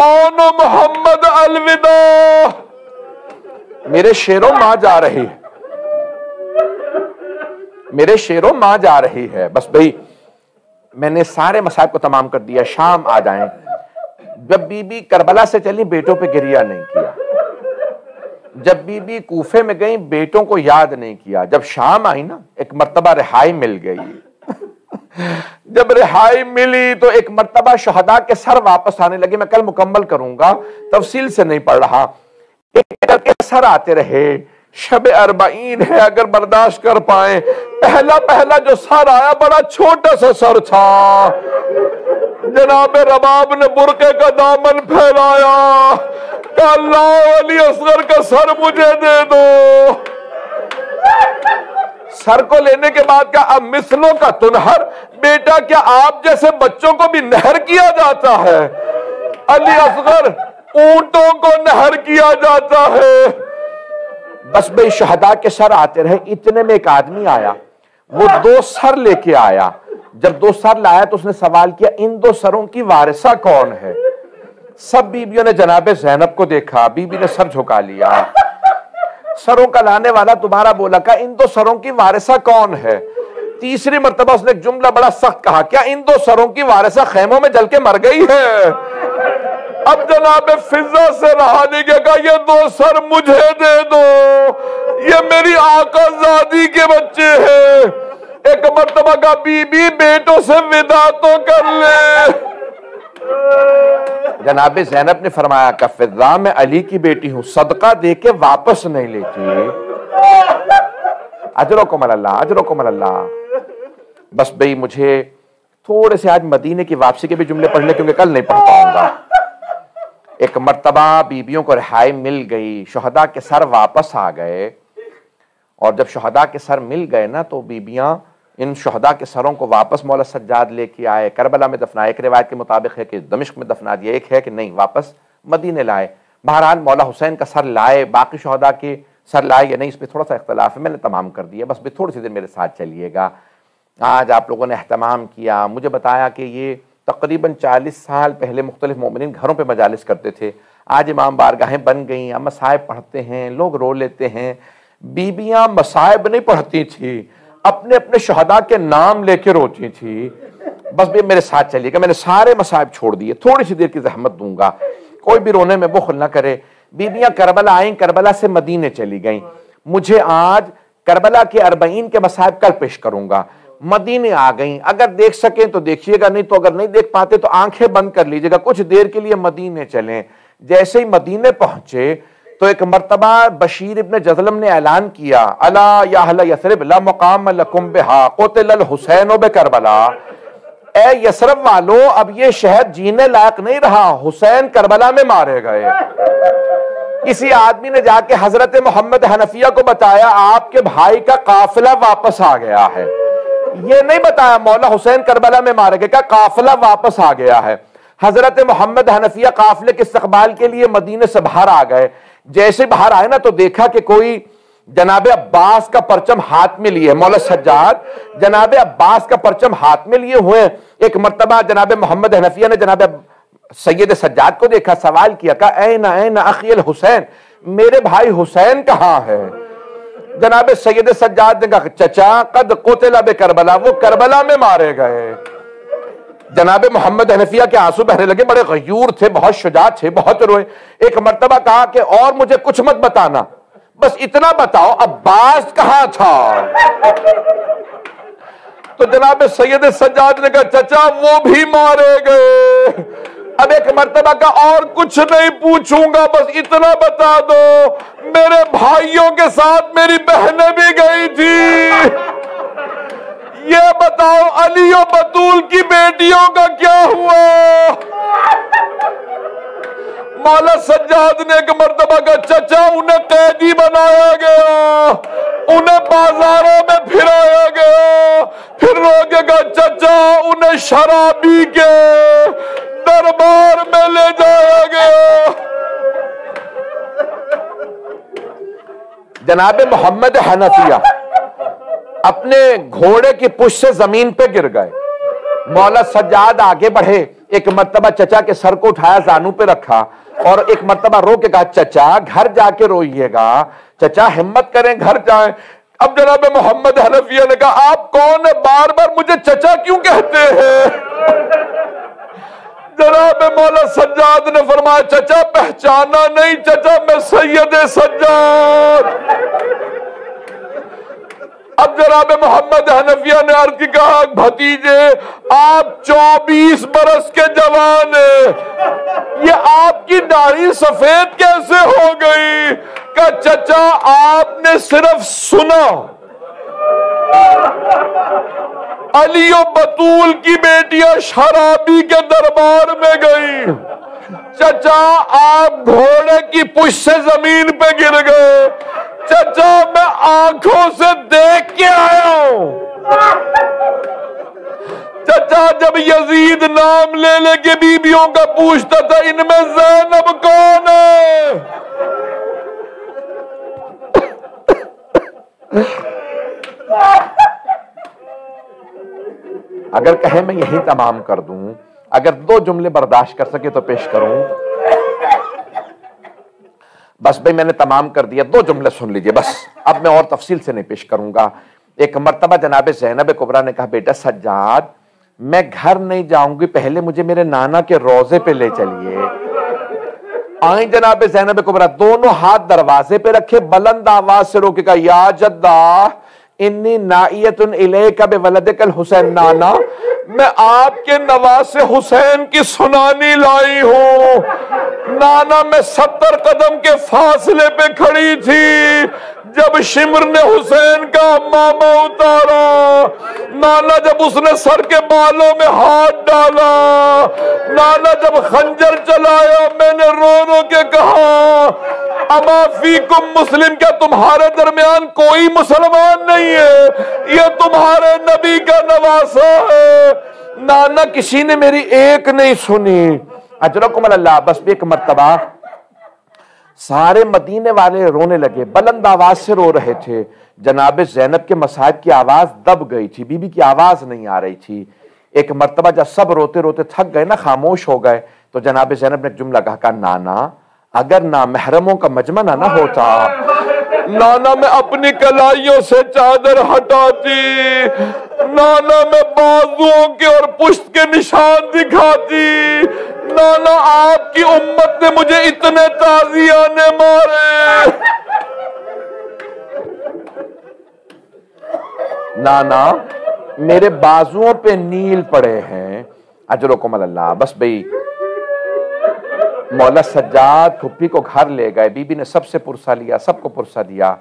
اون محمد الوداع۔ میرے شیروں ماں جا رہی ہے، میرے شیروں ماں جا رہی ہے۔ بس بھئی میں نے سارے مصائب کو تمام کر دیا، شام آ جائیں۔ جب بی بی کربلا سے چلی بیٹوں پہ گریہ نہیں کیا، جب بی بی کوفے میں گئیں بیٹوں کو یاد نہیں کیا، جب شام آئی نا ایک مرتبہ رہائی مل گئی، جب رہائی ملی تو ایک مرتبہ شہداء کے سر واپس آنے لگے۔ میں کل مکمل کروں گا، تفصیل سے نہیں پڑھ رہا، ایک کر کے سر آتے رہے۔ شب 40 ہے، اگر برداشت کر پائیں۔ پہلا جو سر آیا بڑا چھوٹا سا سر تھا، جناب رباب نے برقعے کا دامن پھیلایا، کہ اللہ علی اصغر کا سر مجھے دے دو۔ سر کو لینے کے بعد کہا اب مثلوں کا تنہر، بیٹا کیا آپ جیسے بچوں کو بھی نہر کیا جاتا ہے؟ علی اصغر اونٹوں کو نہر کیا جاتا ہے۔ بس بھئی شہداء کے سر آتے رہے، اتنے میں ایک آدمی آیا، وہ 2 سر لے کے آیا۔ جب 2 سر لایا تو اس نے سوال کیا ان 2 سروں کی وارثہ کون ہے؟ سب بیبیوں نے جناب زینب کو دیکھا، بی بی نے سر جھکا لیا۔ سروں کا لانے والا دوبارہ بولا کہ ان 2 سروں کی وارثہ کون ہے؟ تیسری مرتبہ اس نے ایک جملہ بڑا سخت کہا، کیا ان 2 سروں کی وارثہ خیموں میں جل کے مر گئی ہے؟ اب جناب فضا سے رہا نہیں گیا، کہا یہ 2 سر مجھے دے دو، یہ میری آقا زادی کے بچے ہیں۔ ایک مرتبہ کا بی بی بیٹوں سے ودا تو کر لے۔ جناب زینب نے فرمایا کہ فضا میں علی کی بیٹی ہوں، صدقہ دے کے واپس نہیں لیتی۔ اجرکم اللہ، اجرکم اللہ۔ بس بھئی مجھے تھوڑے سے آج مدینے کی واپسی کے بھی جملے پڑھنے کیونکہ کل نہیں پڑھ پاؤں گا۔ ایک مرتبہ بیبیوں کو رہائی مل گئی، شہداء کے سر واپس آ گئے، اور جب شہداء کے سر مل گئے نا تو بیبیاں ان شہداء کے سروں کو واپس مولا سجاد لے کے آئے، کربلا میں دفنائے۔ ایک روایت کے مطابق ہے کہ دمشق میں دفنا دیا، ایک ہے کہ نہیں واپس مدینے لائے۔ بہرحال مولا حسین کا سر لائے، باقی شہداء کے سر لائے یا نہیں اس پہ تھوڑا سا اختلاف ہے، میں نے تمام کر دیا۔ بس بھی تھوڑی سی دیر میرے ساتھ چلیے گا۔ آج آپ لوگوں نے اہتمام کیا، مجھے بتایا کہ یہ تقریباً 40 سال پہلے مختلف مومنین گھروں پہ مجالس کرتے تھے، آج امام بارگاہیں بن گئیں، اب مصائب پڑھتے ہیں، لوگ رو لیتے ہیں۔ بیبیاں مصائب نہیں پڑھتی تھی، اپنے اپنے شہداء کے نام لے کے روتی تھی۔ بس بھی میرے ساتھ چلیے گا، میں نے سارے مصائب چھوڑ دیے، تھوڑی سی دیر کی زحمت دوں گا، کوئی بھی رونے میں بخل نہ کرے۔ بیبیاں کربلا آئیں، کربلا سے مدینے چلی گئیں۔ مجھے آج کربلا کے 40 کے مصائب کل پیش کروں گا۔ مدینے آ گئیں، اگر دیکھ سکیں تو دیکھیے گا، نہیں تو اگر نہیں دیکھ پاتے تو آنکھیں بند کر لیجیے گا، کچھ دیر کے لیے مدینے چلیں۔ جیسے ہی مدینے پہنچے تو ایک مرتبہ بشیر ابن جذلم نے اعلان کیا الا یا اہل یثرب لا مقام لکم بہا قتل الحسین بکربلا، اے یثرب والو اب یہ شہر جینے لائق نہیں رہا، حسین کربلا میں مارے گئے۔ کسی آدمی نے جا کے حضرت محمد حنفیہ کو بتایا آپ کے بھائی کا قافلہ واپس آ گیا ہے، یہ نہیں بتایا مولا حسین کربلا میں مارے گئے، کہ قافلہ واپس آ گیا ہے۔ حضرت محمد حنفیہ قافلے کے استقبال کے لیے مدینے سے باہر آ گئے، جیسے باہر آئے نا تو دیکھا کہ کوئی جناب عباس کا پرچم ہاتھ میں لیے، مولا سجاد جناب عباس کا پرچم ہاتھ میں لیے ہوئے۔ ایک مرتبہ جناب محمد حنفیہ نے جناب سید سجاد کو دیکھا، سوال کیا، کہا این اخی الحسین، میرے بھائی حسین کہاں ہے؟ جناب سید سجاد نے کہا چچا قد قتل بکربلا، وہ کربلا میں مارے گئے۔ جناب محمد حنفیہ کے آنسو بہنے لگے، بڑے غیور تھے، بہت شجاع تھے، بہت روئے۔ ایک مرتبہ کہا کہ اور مجھے کچھ مت بتانا، بس اتنا بتاؤ عباس کہاں تھا؟ تو جناب سید سجاد نے کہا چچا وہ بھی مارے گئے۔ اب ایک مرتبہ کا اور کچھ نہیں پوچھوں گا، بس اتنا بتا دو میرے بھائیوں کے ساتھ میری بہنیں بھی گئی تھی، یہ بتاؤ علی و بطول کی بیٹیوں کا کیا ہوا؟ مولا سجاد نے ایک مرتبہ کا چچا انہیں قیدی بنایا گیا، انہیں بازاروں میں پھرایا گیا، پھر روکے گا چچا انہیں شرابی کے دربار میں لے جایا گیا۔ جناب محمد حنفیہ اپنے گھوڑے کی پشت سے زمین پہ گر گئے، مولا سجاد آگے بڑھے، ایک مرتبہ چچا کے سر کو اٹھایا، زانو پہ رکھا، اور ایک مرتبہ رو کے کہا چچا گھر جا کے روئیے گا، چچا ہمت کریں گھر جائیں۔ اب جناب محمد حنفیہ نے کہا آپ کون ہے، بار بار مجھے چچا کیوں کہتے ہیں؟ جناب مولا سجاد نے فرمایا چچا پہچانا نہیں، چچا میں سید سجاد۔ اب جناب محمد حنفیہ نے عرض کی، کہا بھتیجے آپ 24 برس کے جوان ہیں، یہ آپ کی داڑھی سفید کیسے ہو گئی؟ کہ چچا آپ نے صرف سنا علی و بطول کی بیٹیاں شرابی کے دربار میں گئی، چچا آپ گھوڑے کی پشت سے زمین پہ گر گئے، چچا میں آنکھوں سے دیکھ کے آیا ہوں۔ چچا جب یزید نام لے لے کے بیویوں کا پوچھتا تھا ان میں زینب کون ہے؟ اگر کہیں میں یہی تمام کر دوں، اگر 2 جملے برداشت کر سکے تو پیش کروں، بس بھئی میں نے تمام کر دیا، 2 جملے سن لیجئے بس، اب میں اور تفصیل سے نہیں پیش کروں گا۔ ایک مرتبہ جناب زینب کبریٰ نے کہا بیٹا سجاد میں گھر نہیں جاؤں گی، پہلے مجھے میرے نانا کے روضے پہ لے چلیے۔ آئیں جناب زینب کبریٰ، دونوں ہاتھ دروازے پہ رکھے، بلند آواز سے رو کے کہا یا جدہ انی نائیت الیک بولدک الحسین، نانا میں آپ کے نواسے حسین کی سنانی لائی ہوں۔ نانا میں 70 قدم کے فاصلے پہ کھڑی تھی جب شمر نے حسین کا امامہ اتارا، نانا جب اس نے سر کے بالوں میں ہاتھ ڈالا، نانا جب خنجر چلایا، میں نے رو رو کے کہا اما فیکم مسلم، کیا تمہارے درمیان کوئی مسلمان نہیں ہے؟ یہ تمہارے نبی کا نواسہ ہے۔ نانا کسی نے میری ایک نہیں سنی، اجرکم اللہ۔ بس ایک مرتبہ سارے مدینے والے رونے لگے، بلند آواز سے رو رہے تھے، جناب زینب کے مصائب کی آواز دب گئی تھی، بی بی کی آواز نہیں آ رہی تھی۔ ایک مرتبہ جب سب روتے روتے تھک گئے نا، خاموش ہو گئے، تو جناب زینب نے ایک جملہ کہا نانا اگر نامحرموں کا مجمع نہ ہوتا، نانا میں اپنی کلائیوں سے چادر ہٹاتی، نانا میں بازوؤں کے اور پشت کے نشان دکھاتی، نانا آپ کی امت نے مجھے اتنے تازیانے مارے، نانا میرے بازوؤں پہ نیل پڑے ہیں، اجرکم اللہ۔ بس بھئی مولا سجاد پھپھی کو گھر لے گئے، بی بی نے سب سے پرسہ لیا، سب کو پرسہ دیا،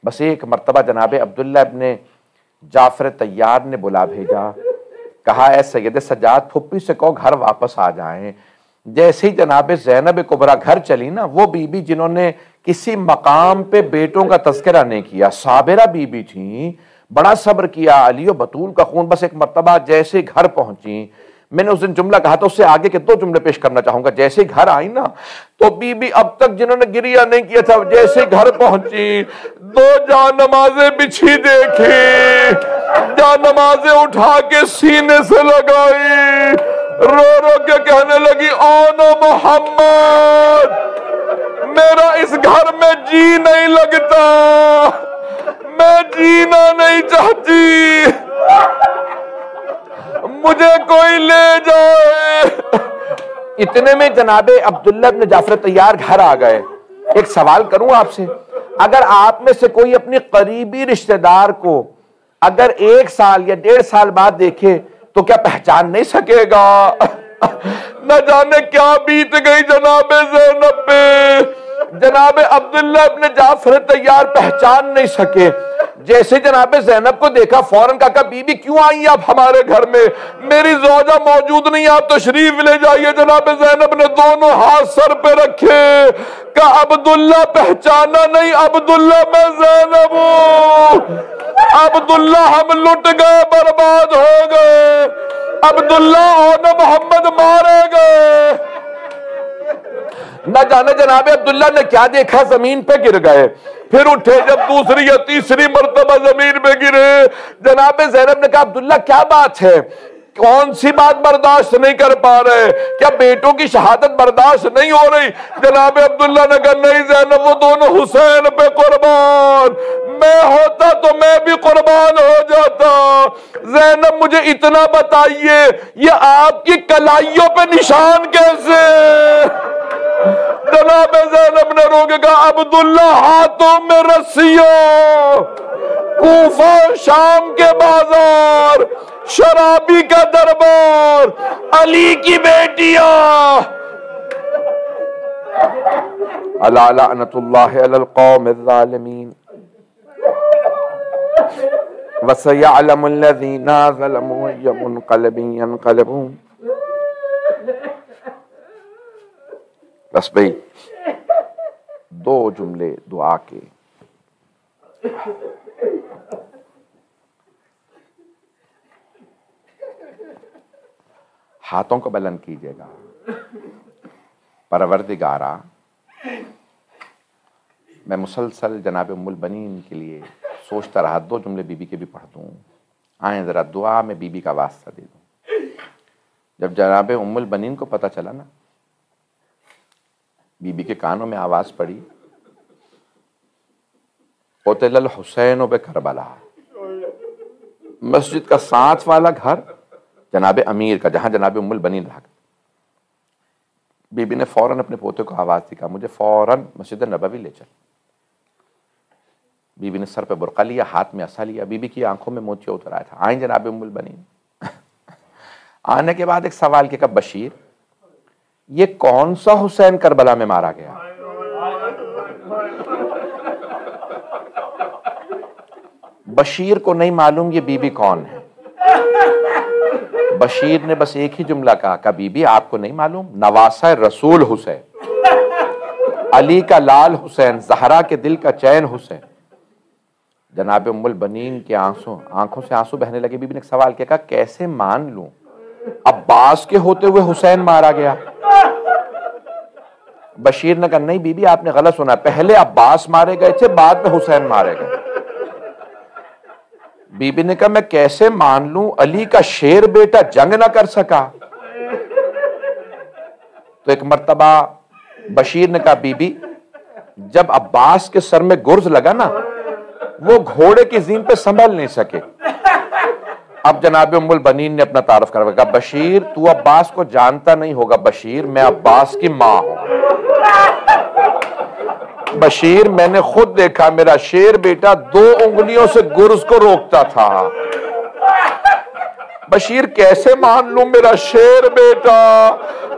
بس ایک مرتبہ جناب عبداللہ ابن جعفر طیار نے بلا بھیجا، کہا اے سید سجاد پھپھی سے کہو گھر واپس آ جائیں۔ جیسے ہی جناب زینب کبریٰ گھر چلی نا، وہ بی بی جنہوں نے کسی مقام پہ بیٹوں کا تذکرہ نہیں کیا، صابرہ بی بی تھیں، بڑا صبر کیا، علی و بطول کا خون، بس ایک مرتبہ جیسے گھر پہنچی، میں نے اس دن جملہ کہا تھا، اس سے آگے کے 2 جملے پیش کرنا چاہوں گا، جیسے گھر آئی نا تو بی بی اب تک جنہوں نے گریہ نہیں کیا تھا، جیسے گھر پہنچی 2 جان نمازیں بچھی دیکھی، جان نمازیں اٹھا کے سینے سے لگائی، رو رو کے کہنے لگی آنا محمد، میرا اس گھر میں جی نہیں لگتا، میں جینا نہیں چاہتی، مجھے کوئی لے جائے۔ اتنے میں جناب عبداللہ ابن جعفر طیار گھر آ گئے۔ ایک سوال کروں آپ سے، اگر آپ میں سے کوئی اپنی قریبی رشتہ دار کو اگر 1 سال یا 1.5 سال بعد دیکھے تو کیا پہچان نہیں سکے گا؟ نہ جانے کیا بیت گئی جناب زینب پہ، جناب عبداللہ ابن جعفر طیار پہچان نہیں سکے۔ جیسے جناب زینب کو دیکھا فوراً کہا بی بی کیوں آئی آپ ہمارے گھر میں، میری زوجہ موجود نہیں، آپ تشریف لے جائیے۔ جناب زینب نے دونوں ہاتھ سر پہ رکھے، کہا عبداللہ پہچانا نہیں، عبداللہ میں زینب ہوں، عبداللہ ہم لٹ گئے، برباد ہو گئے، عبداللہ اور محمد مارے گئے۔ نہ جانے جناب عبداللہ نے کیا دیکھا، زمین پہ گر گئے، پھر اٹھے، جب دوسری یا تیسری مرتبہ زمین پہ گرے، جناب زینب نے کہا عبداللہ کیا بات ہے، کون سی بات برداشت نہیں کر پا رہے، کیا بیٹوں کی شہادت برداشت نہیں ہو رہی؟ جناب عبداللہ نے کہا نہیں زینب، وہ دونوں حسین پہ قربان، میں ہوتا تو میں بھی قربان ہو جاتا۔ زینب مجھے اتنا بتائیے، یہ آپ کی کلائیوں پہ نشان کیسے؟ جناب زینب نے رو کے کہا عبداللہ ہاتھوں میں رسیوں، کوفہ شام کے بازار، شرابی کا دربار، علی کی بیٹیاں، الا لعنت اللہ علی القوم الظالمین وسيعلم الذين ظلموا أي منقلب ينقلبون۔ بس بھئی 2 جملے دعا کے، ہاتھوں کو بلند کیجئے گا۔ پروردگارا، میں مسلسل جناب ام البنین کے لیے سوچتا رہا 2 جملے بی بی کے بھی پڑھ دوں، آئیں ذرا دعا میں بی بی کا واسطہ دے دوں۔ جب جناب ام البنین کو پتہ چلا نا، بی بی کے کانوں میں آواز پڑی قتل الحسین بکربلا، مسجد کا 7 والا گھر جناب امیر کا، جہاں جناب ام البنین رہا، بی بی نے فوراً اپنے پوتے کو آواز دی، کہا مجھے فوراً مسجد نبوی لے چل۔ بی بی نے سر پہ برقع لیا، ہاتھ میں عصا لیا، بی بی کی آنکھوں میں موتیا اتر آیا تھا، آئیں جناب ام البنین۔ آنے کے بعد ایک سوال کیا، کہ بشیر یہ کون سا حسین کربلا میں مارا گیا؟ بشیر کو نہیں معلوم یہ بی بی کون ہے۔ بشیر نے بس ایک ہی جملہ کہا، کہ بی بی آپ کو نہیں معلوم، نواسہ رسول حسین، علی کا لال حسین، زہرا کے دل کا چین حسین۔ جناب ام البنین کے آنکھوں سے آنسو بہنے لگے۔ بی بی نے ایک سوال کیا، کہا کیسے مان لوں عباس کے ہوتے ہوئے حسین مارا گیا؟ بشیر نے کہا نہیں بی بی آپ نے غلط سنا، پہلے عباس مارے گئے تھے، بعد میں حسین مارے گئے۔ بی بی نے کہا میں کیسے مان لوں علی کا شیر بیٹا جنگ نہ کر سکا؟ تو ایک مرتبہ بشیر نے کہا بی بی جب عباس کے سر میں گرز لگا نا، وہ گھوڑے کی زین پہ سنبھل نہیں سکے۔ اب جناب ام البنین نے اپنا تعارف کروا، کہا بشیر تو عباس کو جانتا نہیں ہوگا، بشیر میں عباس کی ماں ہوں، بشیر میں نے خود دیکھا، میرا شیر بیٹا 2 انگلیوں سے گرز کو روکتا تھا۔ بشیر کیسے مان لوں میرا شیر بیٹا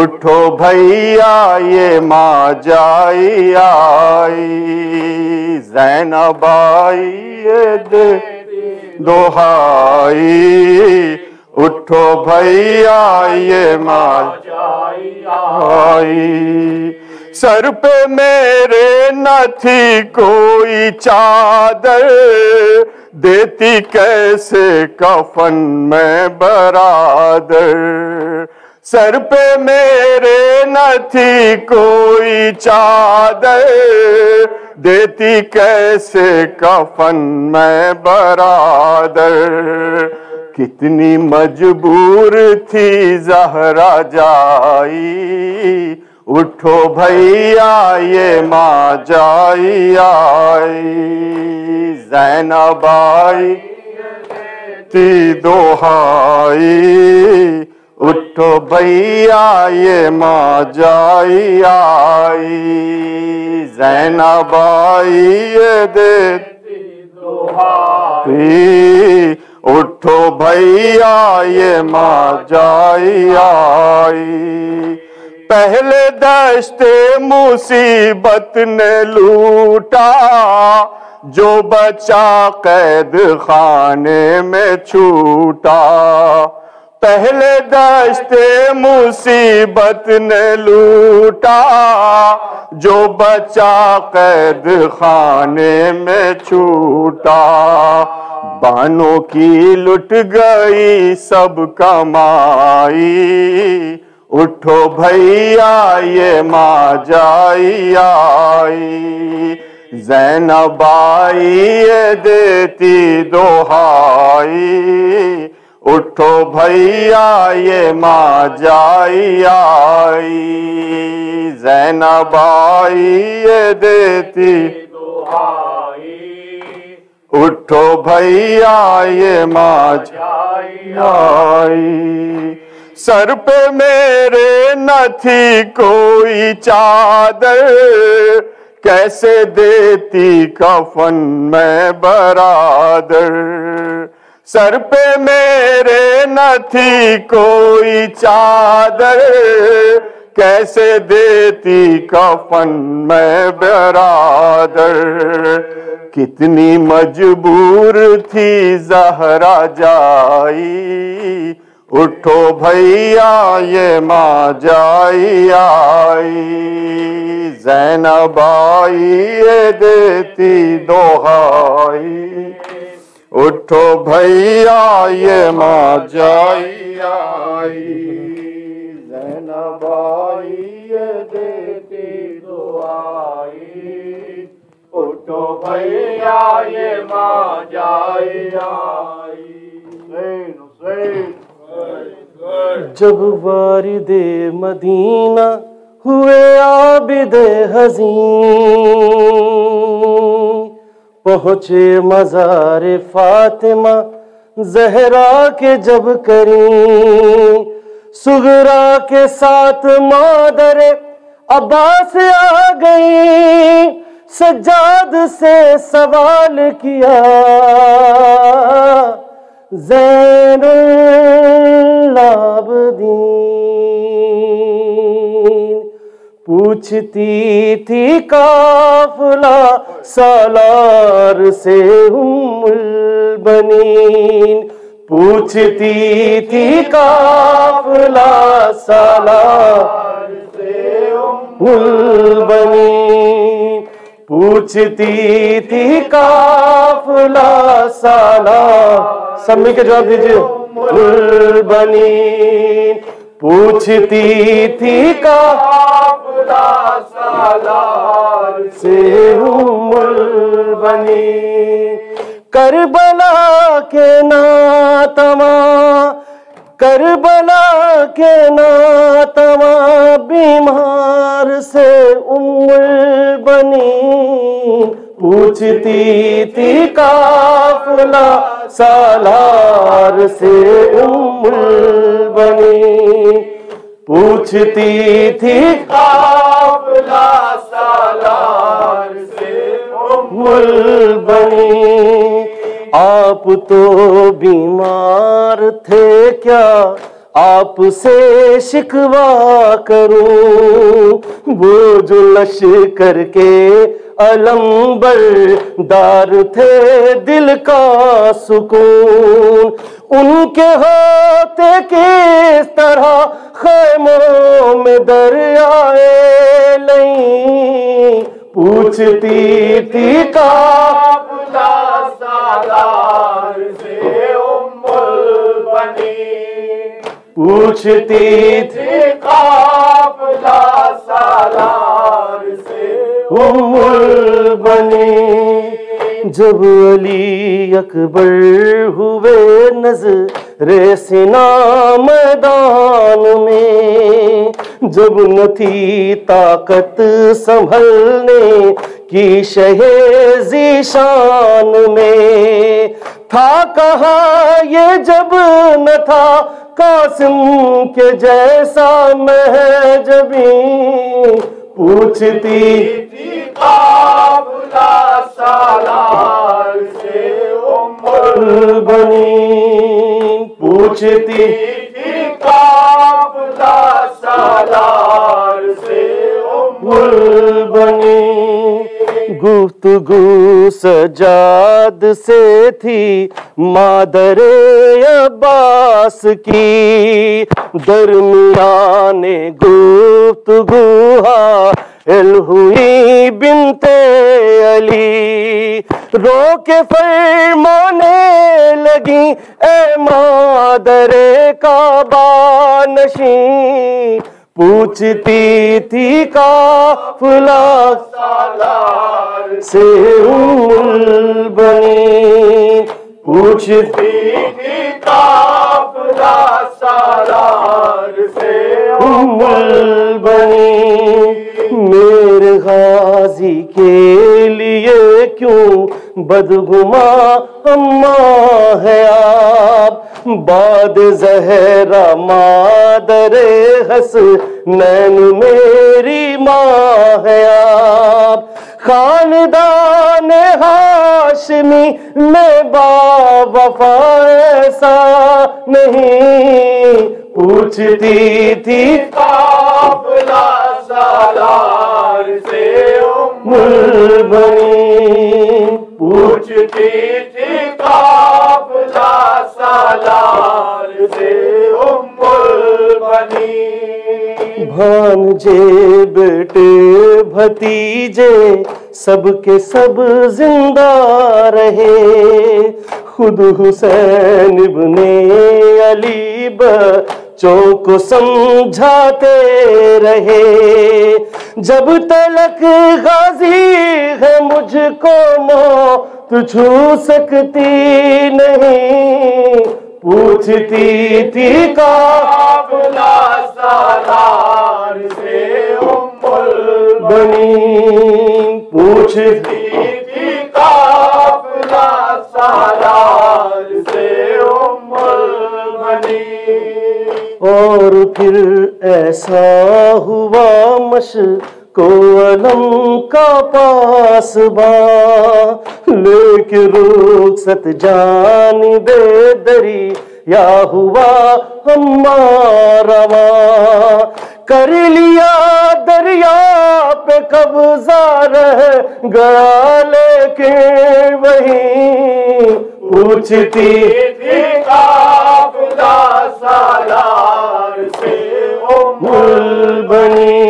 اٹھو بھیا یہ ماں جائی آئی، زینب آئی یہ دے دہائی، اٹھو بھیا یہ ماں جائی آئی، سر پہ میرے نہ تھی کوئی چادر، دیتی کیسے کفن میں برادر، سر پہ میرے نہ تھی کوئی چادر، دیتی کیسے کفن میں برادر، کتنی مجبور تھی زہرا جائی، اٹھو بھیا یہ ماں جائی آئی، زینب آئی تی دہائی، اٹھو بھیا یہ ماں جائی آئی، زینب آئی یہ دیتی دہائی، اٹھو بھیا یہ ماں جائی آئی، پہلے دشت مصیبت نے لوٹا، جو بچا قید خانے میں چھوٹا، پہلے دشت مصیبت نے لوٹا، جو بچا قید خانے میں چھوٹا، بانوں کی لٹ گئی سب کمائی، اٹھو بھیا یہ ماں جائی آئی، زینب آئی یہ دیتی دہائی، اٹھو بھیا یہ ماں جائی آئی، زینب آئی یہ دیتی دہائی، اٹھو بھیا یہ ماں جائی آئی، سر پہ میرے نہ تھی کوئی چادر، کیسے دیتی کفن میں برادر، سر پہ میرے نہ تھی کوئی چادر، کیسے دیتی کفن میں برادر، کتنی مجبور تھی زہرا جائی، اٹھو بھیا یہ ماں جائی آئی، زینب آئی یہ دیتی دہائی، اٹھو بھیا یہ ماں جائی آئی، زینب آئی یہ دیتی دہائی، اٹھو بھیا یہ ماں جائی آئی، جب وارد مدینہ ہوئے عابد حزین، پہنچے مزار فاطمہ زہرا کے جب کریں، صغرا کے ساتھ مادر عباس آ گئی، سجاد سے سوال کیا زین العابدین، پوچھتی تھی قافلہ سالار سے ام البنین، پوچھتی تھی قافلہ سالار سے ام البنین، پوچھتی تھی قافلہ سالار، سب مل کے جواب دیجئے، البنین، پوچھتی تھی قافلہ سالار سے ام البنین، کربلا کے ناتواں، کربلا کے ناتواں بیمار سے ام البنین، پوچھتی تھی قافلہ سالار سے ام البنین، پوچھتی تھی قافلہ سالار سے ام البنین، آپ تو بیمار تھے کیا آپ سے شکوا کروں، وہ جو لشکر کے علم بردار تھے دل کا سکون، ان کے ہوتے کس طرح خیموں میں دریائے لیں، پوچھتی تھی قافلہ سالار سے ام البنی، پوچھتی تھی قافلہ سالار سے ام البنی، جب علی اکبر ہوئے نظر سنا میدان میں، جب نہ تھی طاقت سنبھلنے کی شہ ذیشان میں، تھا کہاں یہ جب نہ تھا قاسم کے جیسا محجبی، پوچھتی قافلہ سالار سے ام البنی، پوچھتی قافلہ سالار سے ام البنی، گفتگو سجاد سے تھی مادر عباس کی، درمیان گفتگو حائل ہوئی بنت علی، رو کے فرمانے لگی اے مادر کعبہ نشین، پوچھتی تھی قافلہ سالار سے ام البنی، پوچھتی قافلہ سالار سے ام البنی، میرے غازی کے لیے کیوں بدگماں اماں ہے آپ، باد زہرا مادر حسنین میری ماں ہے آپ، خاندان ہاشمی میں با وفا ایسا نہیں، پوچھتی تھی قافلہ سالار سے ام البنی، پوچھتی تھی قافلہ سالار سے ام البنی، بھانجے بیٹے بھتیجے سب کے سب زندہ رہے، خود حسین ابن علی بچوں کو سمجھاتے رہے، جب تلک غازی ہے مجھ کو موت چھو سکتی نہیں، پوچھتی تھی قافلہ سالار سے ام البنی، پوچھتی تھی قافلہ سالار سے ام البنی، اور پھر ایسا ہوا مشق و علم کا پاسباں، لے کے رخصت جانب دریا ہوا ہمارا رواں، کر لیا دریا پہ قبضہ رہ گیا لیکن وہیں، پوچھتی قافلہ سالار سے ام البنی،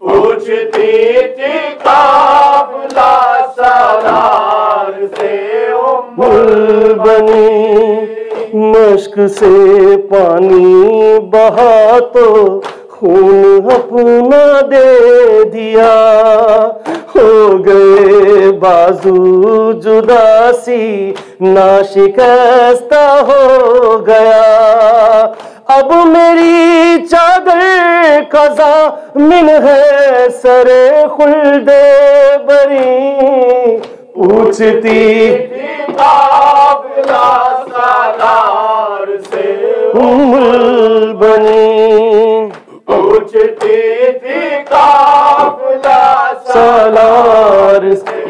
پوچھتی تھی قافلہ سالار سے ام البنی، مشق سے پانی بہا تو خون اپنا دے دیا، ہو گئے بازو جدا سی ناشکستہ ہو گیا، اب میری چادر کا ضامن ہے سر خلد بری، پوچھتی قافلہ سالار سے ام البنی، پوچھتی تھی قافلہ سالار سے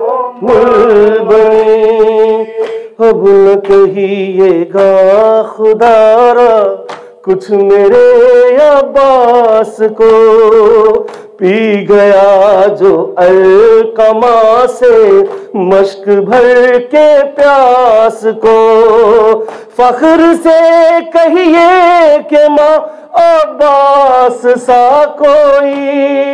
ام البنی، اب نہ کہیے گا خدا را کچھ میرے عباس کو، پی گیا جو القما سے مشک بھر کے پیاس کو، فخر سے کہیے کہ ماں عباس سا کوئی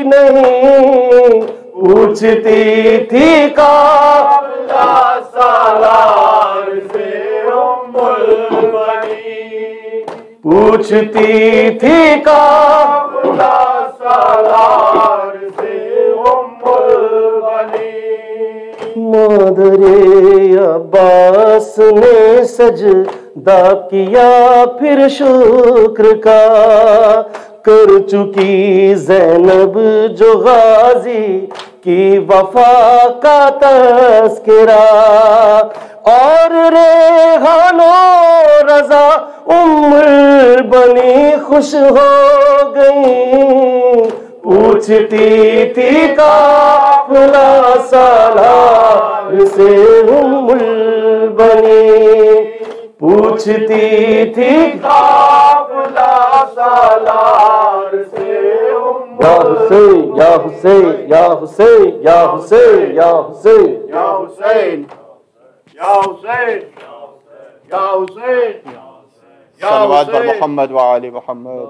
نہیں، پوچھتی تھی قافلہ سالار سے ام البنین، پوچھتی تھی قافلہ سالار سے ام البنین۔ مادر عباس نے سجدہ کیا پھر شکر کا، کر چکی زینب جو غازی کی وفا کا تذکرہ، اور ریحان و رضا ام البنی خوش ہو گئیں، پوچھتی تھی قافلہ سالار سے ام البنی، پوچھتی تھی قافلہ سالار سے ام یا حسین یا حسین یا حسین یا حسین یا حسین یا حسین یا حسین یا حسین یا صلوات بر حسین۔ محمد وآل محمد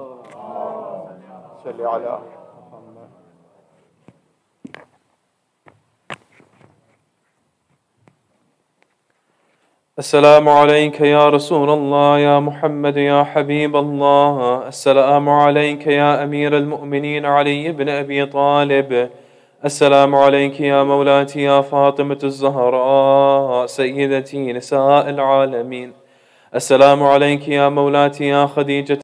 صلی علی محمد۔ السلام عليك يا رسول الله يا محمد يا حبيب الله، السلام عليك يا أمير المؤمنين علي بن أبي طالب، السلام عليك يا مولاتي يا فاطمة الزهراء سيدتي نساء العالمين، السلام عليك يا مولاتي يا خديجة